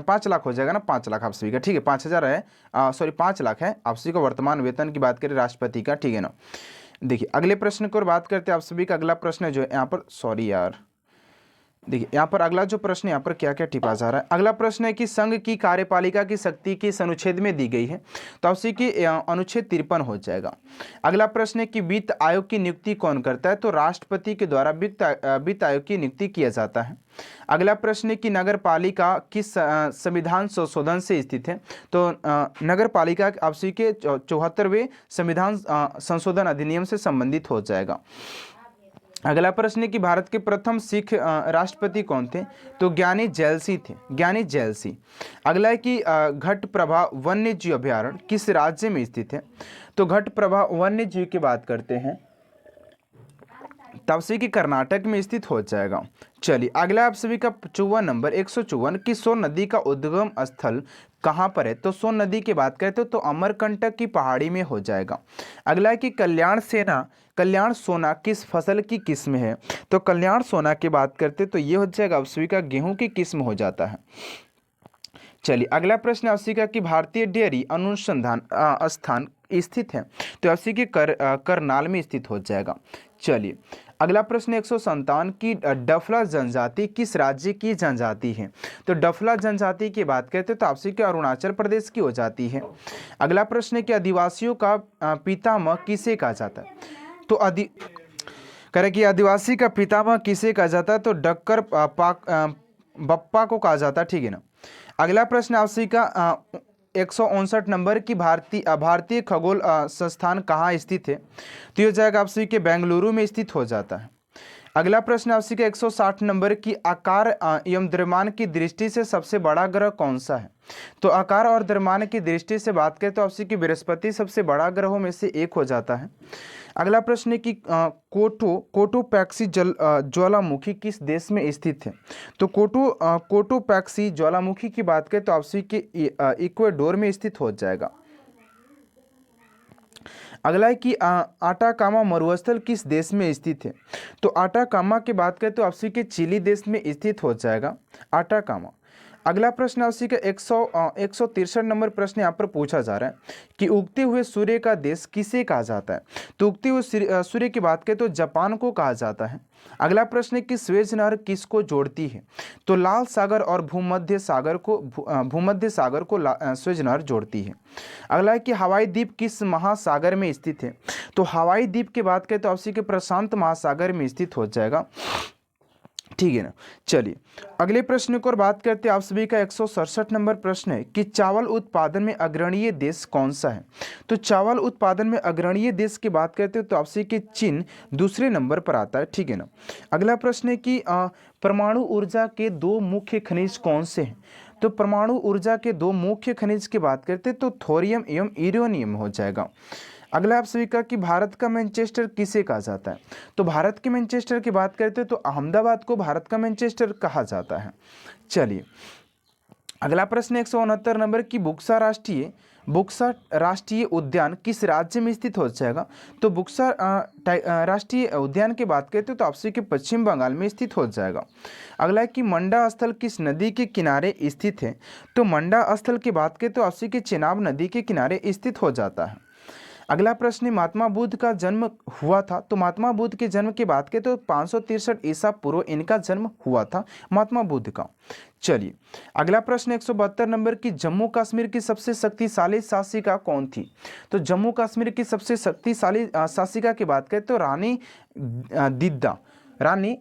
5 लाख हो जाएगा ना, 5 लाख आप सभी का, ठीक है। 5,000 है, सॉरी 5 लाख है आप सभी का वर्तमान वेतन की बात करें राष्ट्रपति का, ठीक है ना। देखिए अगले प्रश्न की ओर बात करते हैं आप सभी का। अगला प्रश्न है जो है यहाँ पर, सॉरी यार, देखिए यहाँ पर अगला जो प्रश्न है यहाँ पर क्या क्या टिपा जा रहा है। अगला प्रश्न है कि संघ की कार्यपालिका की शक्ति किस अनुच्छेद में दी गई है? तो आपसे कि अनुच्छेद 53 हो जाएगा। अगला प्रश्न है कि वित्त आयोग की नियुक्ति कौन करता है? तो राष्ट्रपति के द्वारा वित्त आयोग की नियुक्ति किया जाता है। अगला प्रश्न है कि नगर पालिका किस संविधान संशोधन से स्थित है? तो नगर पालिका आपसे के 74वें संविधान संशोधन अधिनियम से संबंधित हो जाएगा। अगला प्रश्न है कि भारत के प्रथम सिख राष्ट्रपति कौन थे? तो ज्ञानी जैल सिंह थे, ज्ञानी जैल सिंह। अगला है कि घटप्रभा वन्य जीव अभयारण्य किस राज्य में स्थित है? तो घटप्रभा वन्य जीव की बात करते हैं तब से कि कर्नाटक में स्थित हो जाएगा। चलिए अगला आप सभी का 54 नंबर 154 कि सोन नदी का उद्गम स्थल कहाँ पर है? तो सोन नदी की बात करते तो अमरकंटक की पहाड़ी में हो जाएगा। अगला है कि कल्याण सोना किस फसल की किस्म है? तो कल्याण सोना की बात करते तो ये हो जाएगा आप सभी का गेहूं की किस्म हो जाता है। चलिए अगला प्रश्न आपसी का कि भारतीय डेयरी अनुसंधान स्थान स्थित है? तो आपसी के करनाल में स्थित हो जाएगा। चलिए अगला प्रश्न 157 की डफला जनजाति किस राज्य की जनजाति है? तो डफला जनजाति की बात करते तो आपसे कि अरुणाचल प्रदेश की हो जाती है। अगला प्रश्न है कि आदिवासियों का पितामह किसे कहा जाता है? तो कि आदिवासी का पितामह किसे कहा जाता है? तो डक्कर बप्पा को कहा जाता है, ठीक है ना। अगला प्रश्न आपसे का 159 नंबर की भारतीय खगोल संस्थान कहाँ स्थित है? तो ये हो जाएगा आप सभी के बेंगलुरु में स्थित हो जाता है। अगला प्रश्न आप सभी का 160 नंबर की आकार एवं द्रव्यमान की दृष्टि से सबसे बड़ा ग्रह कौन सा है? तो आकार और द्रव्यमान की दृष्टि से बात करें तो आप सभी की बृहस्पति सबसे बड़ा ग्रहों में से एक हो जाता है। अगला प्रश्न है कि कोटोपैक्सी ज्वालामुखी किस देश में स्थित है? तो कोटोपैक्सी ज्वालामुखी की बात करें तो आप सभी के इक्वाडोर में स्थित हो जाएगा। अगला है कि आटाकामा मरुस्थल किस देश में स्थित है? तो आटाकामा की बात करें तो आप सभी के चिली देश में स्थित हो जाएगा आटाकामा। अगला प्रश्न आपसी का 163 नंबर प्रश्न यहाँ पर पूछा जा रहा है कि उगते हुए सूर्य का देश किसे कहा जाता है? तो उगते हुए सूर्य की बात करें तो जापान को कहा जाता है। अगला प्रश्न है कि स्वेज नहर किसको जोड़ती है? तो लाल सागर और भूमध्य सागर को स्वेज नहर जोड़ती है। अगला है कि हवाई द्वीप किस महासागर में स्थित है? तो हवाई द्वीप की बात करें तो आपसी के प्रशांत महासागर में स्थित हो जाएगा। ठीक है ना। चलिए अगले प्रश्न को और बात करते हैं। आप सभी का 167 नंबर प्रश्न है कि चावल उत्पादन में अग्रणीय देश कौन सा है? तो चावल उत्पादन में अग्रणीय देश की बात करते हैं तो आप सभी के चीन दूसरे नंबर पर आता है। ठीक है ना। अगला प्रश्न है कि परमाणु ऊर्जा के दो मुख्य खनिज कौन से हैं? तो परमाणु ऊर्जा के दो मुख्य खनिज की बात करते हैं तो थोरियम एवं यूरेनियम हो जाएगा। अगला आप सभी का कि भारत का मैनचेस्टर किसे कहा जाता है? तो भारत के मैनचेस्टर की बात करते हैं तो अहमदाबाद को भारत का मैनचेस्टर कहा जाता है। चलिए अगला प्रश्न 169 नंबर की बुक्सा राष्ट्रीय उद्यान किस राज्य में स्थित हो जाएगा? तो बुक्सा राष्ट्रीय उद्यान की बात करते हैं तो आपसे के पश्चिम बंगाल में स्थित हो जाएगा। अगला है कि मंडा स्थल किस नदी के किनारे स्थित है? तो मंडा स्थल की बात करें तो आपसे के चेनाब नदी के किनारे स्थित हो जाता है। अगला प्रश्न महात्मा बुद्ध का जन्म हुआ था। तो महात्मा बुद्ध के जन्म की बात करें तो 563 ईसा पूर्व इनका जन्म हुआ था महात्मा बुद्ध का। चलिए अगला प्रश्न 172 नंबर की जम्मू कश्मीर की सबसे शक्तिशाली शासिका कौन थी? तो जम्मू कश्मीर की सबसे शक्तिशाली शासिका की बात करें तो रानी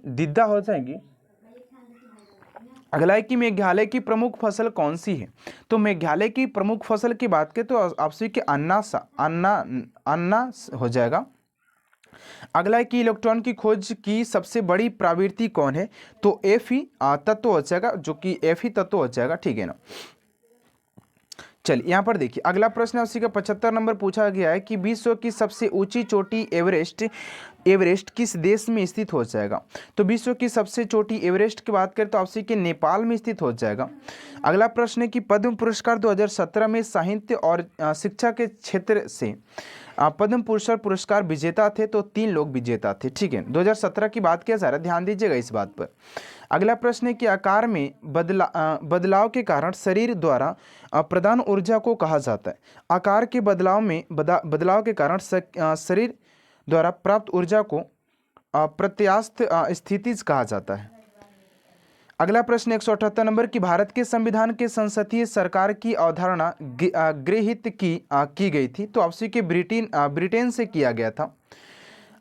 दिद्दा हो जाएंगी। अगला है कि मेघालय की प्रमुख फसल कौन सी है? तो मेघालय की प्रमुख फसल की बात करें तो आपसे कि अन्ना हो जाएगा। अगला है कि इलेक्ट्रॉन की खोज की सबसे बड़ी प्रवृत्ति कौन है? तो Fe तत्व हो जाएगा, जो कि Fe तत्व हो जाएगा। ठीक है ना। चलिए यहाँ पर देखिए अगला प्रश्न उसी का 75 नंबर पूछा गया है कि विश्व की सबसे ऊंची चोटी एवरेस्ट किस देश में स्थित हो जाएगा? तो विश्व की सबसे चोटी एवरेस्ट की बात करें तो आपसे कि नेपाल में स्थित हो जाएगा। अगला प्रश्न है कि पद्म पुरस्कार 2017 में साहित्य और शिक्षा के क्षेत्र से पद्म पुरस्कार विजेता थे तो 3 लोग विजेता थे। ठीक है 2017 की बात किया जा रहा है, ध्यान दीजिएगा इस बात पर। अगला प्रश्न है कि आकार में बदलाव के कारण शरीर द्वारा प्रदान ऊर्जा को कहा जाता है। आकार के बदलाव के कारण शरीर द्वारा प्राप्त ऊर्जा को प्रत्यास्थ स्थिति कहा जाता है। अगला प्रश्न 178 नंबर की भारत के संविधान के संसदीय सरकार की अवधारणा गृहीत की गई थी तो आपसी के ब्रिटेन से किया गया था।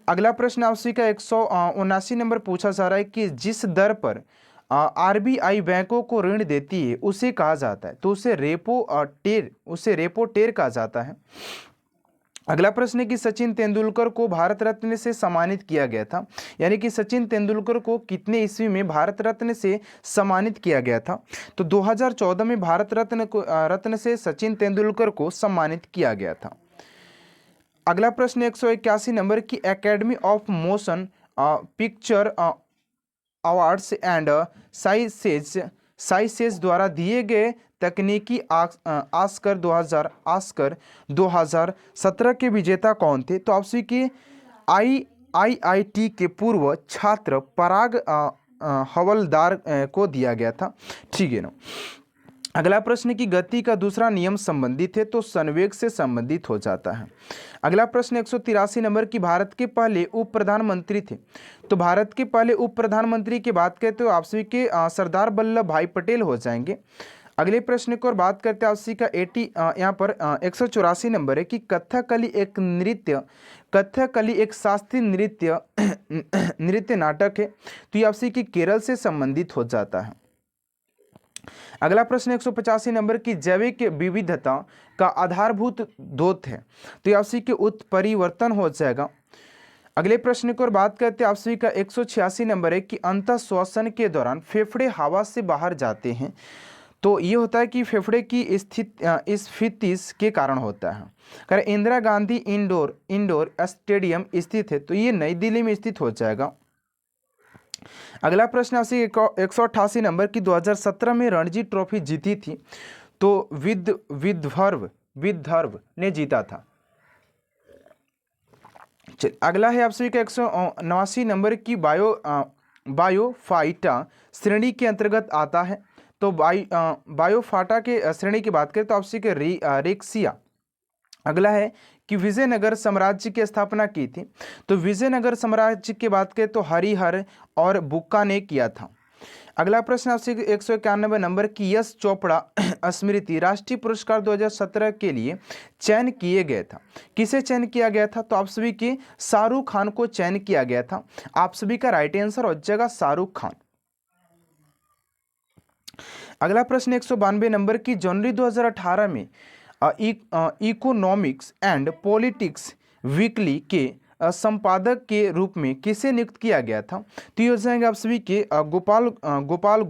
अगला प्रश्न आपसी का 179 नंबर पूछा जा रहा है कि जिस दर पर RBI बैंकों को ऋण देती है उसे कहा जाता है, तो उसे रेपो टेर कहा जाता है। अगला प्रश्न है कि सचिन तेंदुलकर को भारत रत्न से सम्मानित किया गया था, यानी कि सचिन तेंदुलकर को कितने ईस्वी में भारत रत्न से सम्मानित किया गया था? तो 2014 में भारत रत्न से सचिन तेंदुलकर को सम्मानित किया गया था। अगला प्रश्न 181 नंबर की academy of motion picture awards and साइसेज द्वारा दिए गए तकनीकी ऑस्कर 2017 के विजेता कौन थे? तो आपसे कि IIT के पूर्व छात्र पराग हवलदार को दिया गया था। ठीक है ना। अगला प्रश्न की गति का दूसरा नियम संबंधित है तो संवेग से संबंधित हो जाता है। अगला प्रश्न 183 नंबर की भारत के पहले उप प्रधानमंत्री थे। तो भारत के पहले उप प्रधानमंत्री की बात करते हो आप सभी के सरदार वल्लभ भाई पटेल हो जाएंगे। अगले प्रश्न को और बात करते हैं आप सभी का यहाँ पर 184 नंबर है कि कथकली एक शास्त्रीय नृत्य नाटक है तो ये आप सभी की केरल से संबंधित हो जाता है। अगला प्रश्न 185 नंबर की जैविक विविधता का आधारभूत द्योत है, तो ये आपसी के उत्परिवर्तन हो जाएगा। अगले प्रश्न की ओर बात करते हैं, आपसी का 186 नंबर है कि अंतः श्वसन के दौरान फेफड़े हवा से बाहर जाते हैं, तो ये होता है कि फेफड़े की स्फीति के कारण होता है। अगर इंदिरा गांधी इंडोर स्टेडियम स्थित है, तो ये नई दिल्ली में स्थित हो जाएगा। अगला प्रश्न आपसे 188 नंबर की 2017 में रणजी ट्रॉफी जीती थी, तो विदर्भ ने जीता था। चलिए अगला है आपसे का 189 नंबर की बायोफाइटा श्रेणी के अंतर्गत आता है, तो बायोफाटा के श्रेणी की बात करें तो आपसे के रेक्सिया। अगला है कि विजयनगर साम्राज्य की स्थापना की थी, तो विजयनगर साम्राज्य की बात करें तो हरिहर और बुक्का ने किया था। अगला प्रश्न आपसे 191 नंबर की यश चोपड़ा स्मृति राष्ट्रीय पुरस्कार 2017 के लिए चयन किए गए था, किसे चयन किया गया था, तो आप सभी के शाहरुख खान को चयन किया गया था। आप सभी का राइट आंसर हो जाएगा शाहरुख खान। अगला प्रश्न 192 नंबर की जनवरी 2018 में इकोनॉमिक्स एंड पॉलिटिक्स वीकली के संपादक के रूप में किसे नियुक्त किया गया था, तो ये हो जाएंगे आप सभी के गोपाल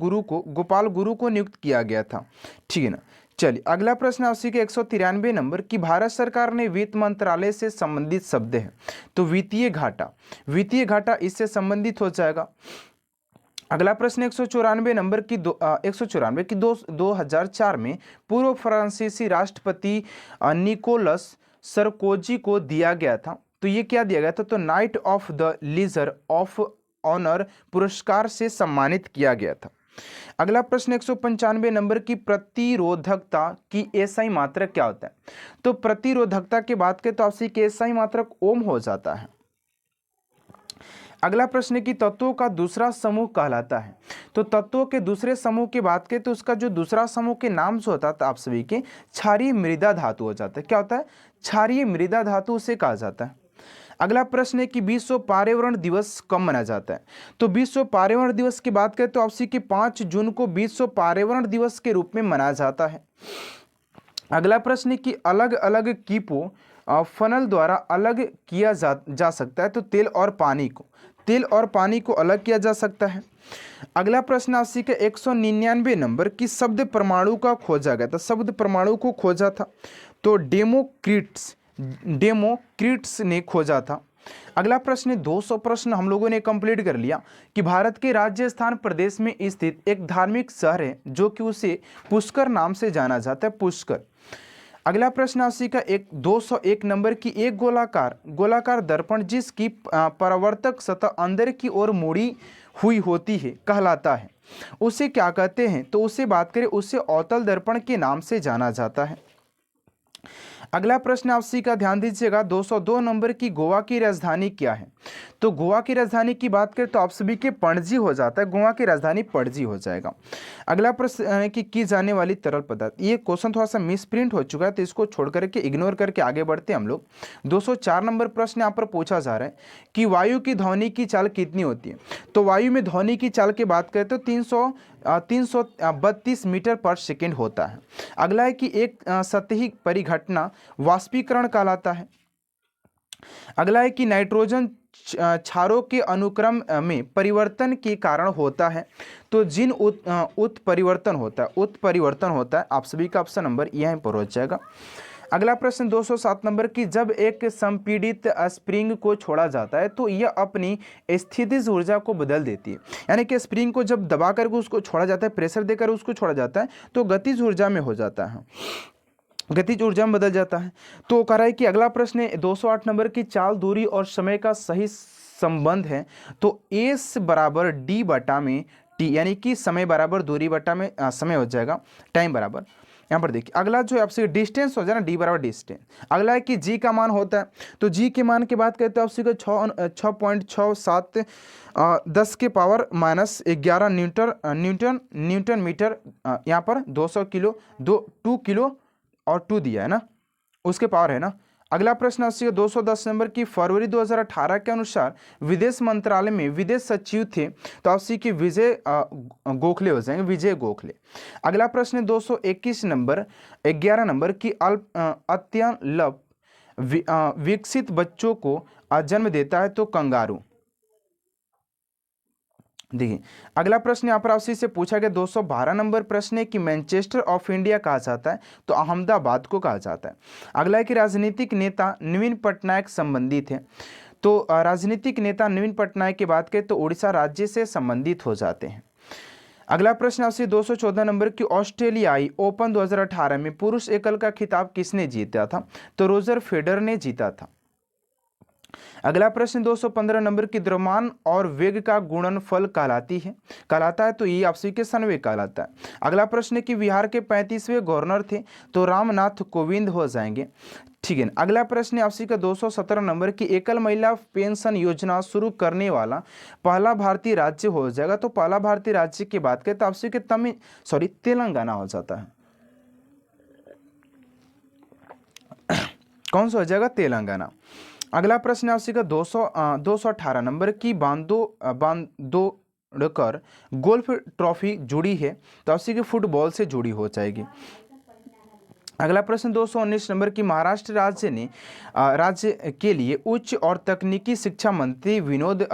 गुरु को नियुक्त किया गया था। ठीक है ना। चलिए अगला प्रश्न आपसे के 193 नंबर की भारत सरकार ने वित्त मंत्रालय से संबंधित शब्द है, तो वित्तीय घाटा इससे संबंधित हो जाएगा। अगला प्रश्न 194 नंबर की 2004 में पूर्व फ्रांसीसी राष्ट्रपति निकोलस सरकोजी को दिया गया था, तो ये क्या दिया गया था, तो knight of the legion of honour पुरस्कार से सम्मानित किया गया था। अगला प्रश्न 195 नंबर की प्रतिरोधकता की एसआई मात्रक क्या होता है, तो प्रतिरोधकता की बात करें तो आपसे कि एसआई मात्रक ओम हो जाता है। अगला प्रश्न की तत्वों का दूसरा समूह कहलाता है, तो तत्वों के दूसरे समूह की बात करें तो उसका जो दूसरा समूह के नाम से होता है आप सभी के क्षारीय मृदा धातु हो जाता है। क्या होता है, क्षारीय मृदा धातु उसे कहा जाता है। अगला प्रश्न है कि विश्व पर्यावरण दिवस कब मनाया जाता है, तो विश्व पर्यावरण दिवस की बात करें तो आपसी की 5 जून को विश्व पर्यावरण दिवस के रूप में मनाया जाता है। अगला प्रश्न है कि अलग अलग कीपो फनल द्वारा अलग किया जा सकता है, तो तेल और पानी को अलग किया जा सकता है। अगला प्रश्न आपसी का 199 नंबर की शब्द परमाणु का खोजा गया था, शब्द परमाणु को खोजा था, तो डेमोक्रिट्स ने खोजा था। अगला प्रश्न 200 प्रश्न हम लोगों ने कंप्लीट कर लिया कि भारत के राजस्थान प्रदेश में स्थित एक धार्मिक शहर है जो कि उसे पुष्कर नाम से जाना जाता है, पुष्कर। अगला प्रश्न आपसी का 201 नंबर की एक गोलाकार दर्पण जिसकी परावर्तक सतह अंदर की ओर मुड़ी हुई होती है कहलाता है, उसे क्या कहते हैं, तो उसे बात करें उसे अवतल दर्पण के नाम से जाना जाता है। अगला प्रश्न आपसी का ध्यान दीजिएगा 202 नंबर की गोवा की राजधानी क्या है, तो गोवा की राजधानी की बात करें तो आप सभी के पणजी हो जाता है, गोवा की राजधानी पणजी हो जाएगा। अगला प्रश्न की जाने वाली तरल पदार्थ, ये क्वेश्चन थोड़ा सा मिसप्रिंट हो चुका है तो इसको छोड़ करके इग्नोर करके आगे बढ़ते हैं हम लोग। 204 नंबर प्रश्न यहाँ पर पूछा जा रहा है कि वायु की ध्वनि की चाल कितनी होती है, तो वायु में ध्वनि की चाल की बात करें तो 332 मीटर पर सेकेंड होता है। अगला है कि एक सतही परिघटना वाष्पीकरण कहलाता है। अगला है कि नाइट्रोजन क्षारों के अनुक्रम में परिवर्तन के कारण होता है, तो जिन उत्परिवर्तन होता है। आप सभी का ऑप्शन नंबर यहीं पर हो जाएगा। अगला प्रश्न 207 नंबर की जब एक संपीड़ित स्प्रिंग को छोड़ा जाता है तो यह अपनी स्थितिज ऊर्जा को बदल देती है, यानी कि स्प्रिंग को जब दबा करके उसको छोड़ा जाता है, प्रेशर देकर उसको छोड़ा जाता है तो गतिज ऊर्जा में हो जाता है, गतिज ऊर्जा में बदल जाता है। तो कह रहा है कि अगला प्रश्न है 208 नंबर की चाल, दूरी और समय का सही संबंध है, तो एस बराबर डी बटा में टी, यानी कि समय बराबर दूरी बटा में समय हो जाएगा, टाइम बराबर। यहाँ पर देखिए अगला जो है आपसे डिस्टेंस हो जाए ना, डी बराबर डिस्टेंस। अगला है कि जी का मान होता है, तो जी के मान की बात करते हैं आपसे 6.67 10 के पावर माइनस 11 न्यूटन मीटर, यहाँ पर 200 किलो 2 किलो और 2 दिया है ना, उसके पावर है ना। अगला प्रश्न आपसे 210 नंबर की फरवरी 2018 के अनुसार विदेश मंत्रालय में विदेश सचिव थे, तो आपसे कि विजय गोखले हो जाएंगे, विजय गोखले। अगला प्रश्न 221 नंबर 11 नंबर की अत्यल्प विकसित बच्चों को जन्म देता है तो कंगारू। देखिए अगला प्रश्न यहाँ पर आपसे से पूछा गया 212 नंबर प्रश्न है कि मैनचेस्टर ऑफ इंडिया कहा जाता है, तो अहमदाबाद को कहा जाता है। अगला है कि राजनीतिक नेता नवीन पटनायक संबंधित है, तो राजनीतिक नेता नवीन पटनायक की बात करें तो उड़ीसा राज्य से संबंधित हो जाते हैं। अगला प्रश्न आपसे 214 नंबर की ऑस्ट्रेलियाई ओपन 2018 में पुरुष एकल का खिताब किसने जीता था, तो रोजर फेडरर ने जीता था। अगला प्रश्न 215 नंबर की द्रव्यमान और वेग का गुणनफल कहलाता है, तो ये आपसे के सन्वेग कहलाता है। अगला प्रश्न कि बिहार के 35वें गवर्नर थे, तो रामनाथ कोविंद हो जाएंगे, ठीक है। अगला प्रश्न आपसी का 217 नंबर की एकल महिला पेंशन योजना शुरू करने वाला पहला भारतीय राज्य हो जाएगा, तो पहला भारतीय राज्य की बात करें तो आपसी के तेलंगाना हो जाता है। कौन सा हो जाएगा, तेलंगाना। अगला प्रश्न आपसे का 218 नंबर की बांदोड़कर गोल्फ ट्रॉफी जुड़ी है, तो आपसे की फुटबॉल से जुड़ी हो जाएगी। अगला प्रश्न 219 नंबर की महाराष्ट्र राज्य के लिए उच्च और तकनीकी शिक्षा मंत्री विनोद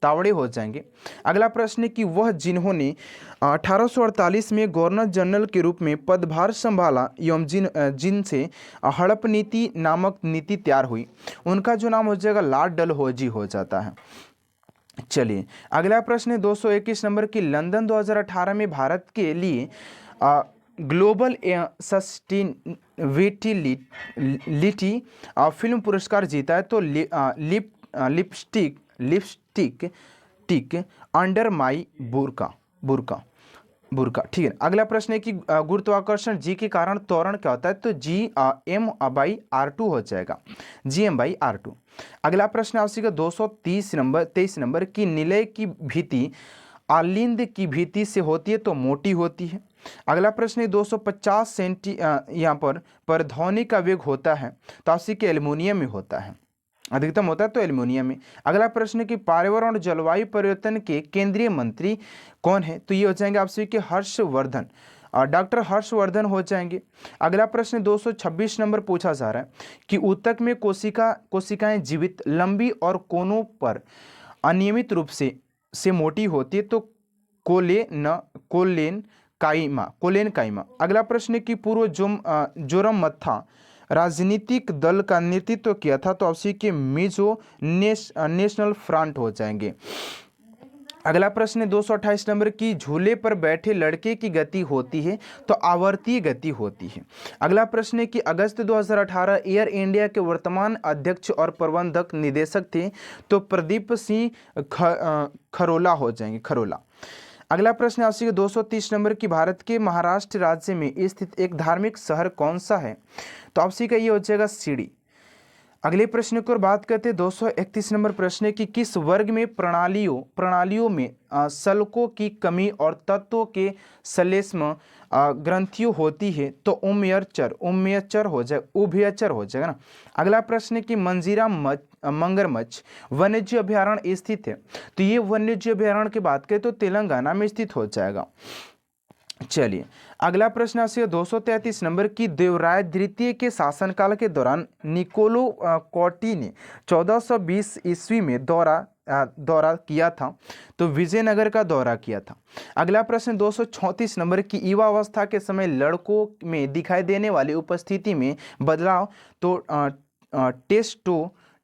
तावड़े हो जाएंगे। अगला प्रश्न कि वह जिन्होंने 1848 में गवर्नर जनरल के रूप में पदभार संभाला एवं जिनसे हड़प नीति नामक नीति तैयार हुई, उनका जो नाम हो जाएगा लॉर्ड डलहौजी हो जाता है। चलिए अगला प्रश्न 221 नंबर की लंदन 2018 में भारत के लिए ग्लोबल सस्टेनेबिलिटी फिल्म पुरस्कार जीता है, तो लिपस्टिक अंडर माई बुरका, ठीक है। अगला प्रश्न है कि गुरुत्वाकर्षण जी के कारण त्वरण क्या होता है, तो GM/R2 हो जाएगा, GM/R2। अगला प्रश्न आपसे 223 नंबर की निलय की भीति आलिंद की भीति से होती है, तो मोटी होती है। अगला प्रश्न 250 सेंटी यहाँ पर ध्वनि का वेग होता है, तो आपसी के एल्युमिनियम में होता है, अधिकतम होता है तो एल्युमिनियम में। अगला प्रश्न कि पर्यावरण और जलवायु परिवर्तन के केंद्रीय मंत्री कौन है, तो ये हो जाएंगे आपसे कि हर्षवर्धन, डॉक्टर हर्षवर्धन हो जाएंगे। अगला प्रश्न 226 नंबर पूछा जा रहा है कि ऊतक में कोशिकाएं जीवित लंबी और कोनों पर अनियमित रूप से मोटी होती है, तो कोलेन काइमा। अगला प्रश्न की पूर्व जोरम मत्था राजनीतिक दल का नेतृत्व किया था, तो आपसी के मिजो नेशनल फ्रंट हो जाएंगे। अगला प्रश्न 228 नंबर की झूले पर बैठे लड़के की गति होती है, तो आवर्तीय गति होती है। अगला प्रश्न है कि अगस्त 2018 एयर इंडिया के वर्तमान अध्यक्ष और प्रबंधक निदेशक थे, तो प्रदीप सिंह खरोला हो जाएंगे, खरोला। अगला प्रश्न आपसे 230 नंबर की भारत के महाराष्ट्र राज्य में स्थित एक धार्मिक शहर कौन सा है, तो आपसी का ये हो जाएगा सीडी। अगले प्रश्न की ओर बात करते हैं 231 नंबर प्रश्न है कि किस वर्ग में प्रणालियों में शल्कों की कमी और तत्वों के श्लेष्म ग्रंथियों होती है, तो उभयचर हो जाएगा ना। अगला प्रश्न है कि मंजीरा मगरमच्छ वन्यजीव अभयारण्य स्थित है, तो ये वन्यजीव अभयारण्य की बात करें तो तेलंगाना में स्थित हो जाएगा। चलिए अगला प्रश्न आपसे 233 नंबर की देवराय द्वितीय के शासनकाल के दौरान निकोलो कोटी ने 1420 ईस्वी में दौरा किया था, तो विजयनगर का दौरा किया था। अगला प्रश्न 234 नंबर की युवा अवस्था के समय लड़कों में दिखाई देने वाली उपस्थिति में बदलाव, तो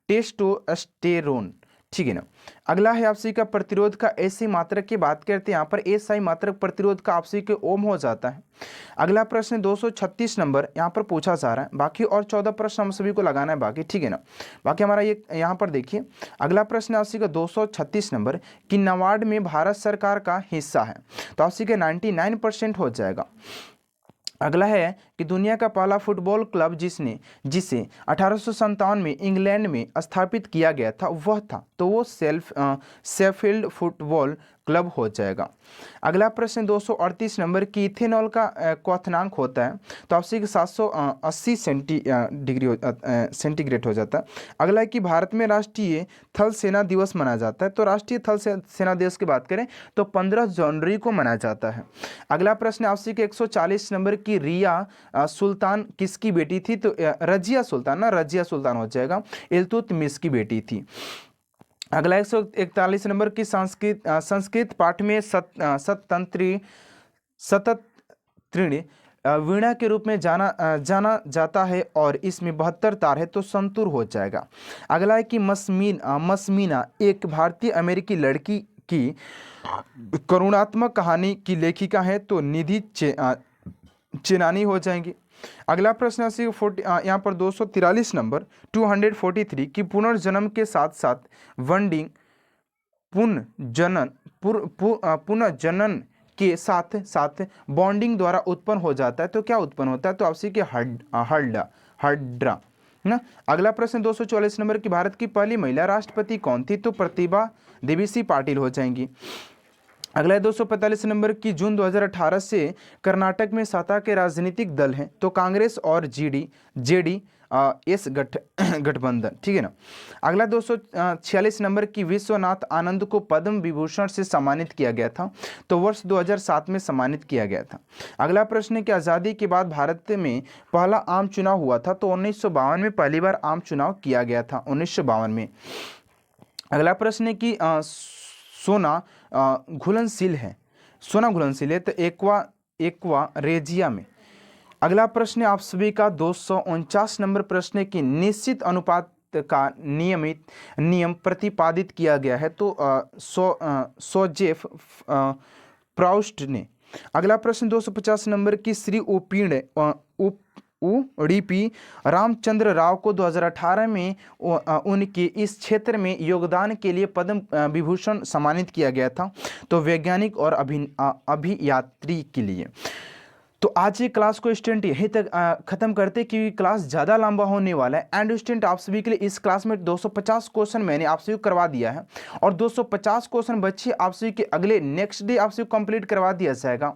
टेस्टोस्टेरोन, ठीक है ना। अगला है आपसी का प्रतिरोध का एसआई मात्रक की बात करते हैं, यहाँ पर एसआई मात्रक प्रतिरोध का आपसी के ओम हो जाता है। अगला प्रश्न 236 नंबर यहाँ पर पूछा जा रहा है, बाकी और 14 प्रश्न हम सभी को लगाना है बाकी, ठीक है ना। बाकी हमारा ये यहाँ पर देखिए अगला प्रश्न आपसी का 236 नंबर कि नाबार्ड में भारत सरकार का हिस्सा है, तो आपसी के 99% हो जाएगा। अगला है कि दुनिया का पहला फुटबॉल क्लब जिसे 1857 में इंग्लैंड में स्थापित किया गया था वह था, तो वो शेफील्ड फुटबॉल क्लब हो जाएगा। अगला प्रश्न 238 नंबर की इथेनॉल का क्वथनांक होता है तो आपसे 780 सेंटीग्रेड हो जाता है। अगला है कि भारत में राष्ट्रीय थल सेना दिवस मनाया जाता है तो राष्ट्रीय थल सेना दिवस की बात करें तो 15 जनवरी को मनाया जाता है। अगला प्रश्न आपसे 140 नंबर की रिया सुल्तान किसकी बेटी थी तो रजिया सुल्तान ना, रजिया सुल्तान हो जाएगा, इल्तुतमिश की बेटी थी। अगला 141 नंबर की संस्कृत पाठ में सतत्रिणी वीणा के रूप में जाना जाता है और इसमें 72 तार है तो संतूर हो जाएगा। अगला है कि मसमीना एक भारतीय अमेरिकी लड़की की करुणात्मक कहानी की लेखिका है तो निधि चेनानी हो जाएंगी। अगला प्रश्न यहाँ पर 243 नंबर 243 की पुनर्जन्म के साथ साथ वंडिंग पुनर्जनन के साथ साथ बॉन्डिंग द्वारा उत्पन्न हो जाता है तो क्या उत्पन्न होता है तो आपसे कि हड्रा ना। अगला प्रश्न 244 नंबर की भारत की पहली महिला राष्ट्रपति कौन थी तो प्रतिभा देवी सिंह पाटिल हो जाएंगी। अगला है 245 नंबर की जून 2018 से कर्नाटक में सत्ता के राजनीतिक दल हैं तो कांग्रेस और जेडी एस गठबंधन, ठीक है ना। अगला 246 नंबर की विश्वनाथ आनंद को पद्म विभूषण से सम्मानित किया गया था तो वर्ष 2007 में सम्मानित किया गया था। अगला प्रश्न है कि आज़ादी के बाद भारत में पहला आम चुनाव हुआ था तो 1952 में पहली बार आम चुनाव किया गया था 1952 में। अगला प्रश्न है कि सोना घुलनशील है तो एक्वा रेजिया में। अगला प्रश्न आप सभी का 249 नंबर प्रश्न की निश्चित अनुपात का नियम प्रतिपादित किया गया है तो सोजेफ प्राउस्ट ने। अगला प्रश्न 250 नंबर की श्री उडीपी रामचंद्र राव को 2018 में उनके इस क्षेत्र में योगदान के लिए पद्म विभूषण सम्मानित किया गया था तो वैज्ञानिक और अभियात्री के लिए। तो आज ये क्लास को स्टूडेंट यहीं तक खत्म करते क्योंकि क्लास ज़्यादा लंबा होने वाला है। एंड स्टूडेंट आप सभी के लिए इस क्लास में 250 क्वेश्चन मैंने आप सभी को करवा दिया है और 250 क्वेश्चन बच्चे आप सभी के अगले नेक्स्ट डे आप सभी को कंप्लीट करवा दिया जाएगा।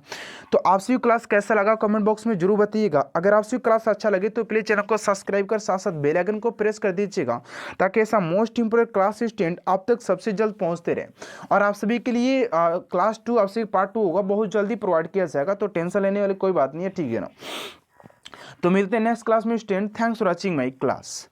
तो आप सभी क्लास कैसा लगा कमेंट बॉक्स में जरूर बताइएगा। अगर आप सभी क्लास अच्छा लगे तो प्लीज़ चैनल को सब्सक्राइब कर साथ साथ बेल आइकन को प्रेस कर दीजिएगा ताकि ऐसा मोस्ट इंपोर्टेंट क्लास स्टूडेंट आप तक सबसे जल्द पहुँचते रहे। और आप सभी के लिए क्लास 2 आप सभी पार्ट 2 होगा बहुत जल्दी प्रोवाइड किया जाएगा तो टेंशन लेने वाली कोई बात नहीं है, ठीक है ना। तो मिलते हैं नेक्स्ट क्लास में student. Thanks for watching my class.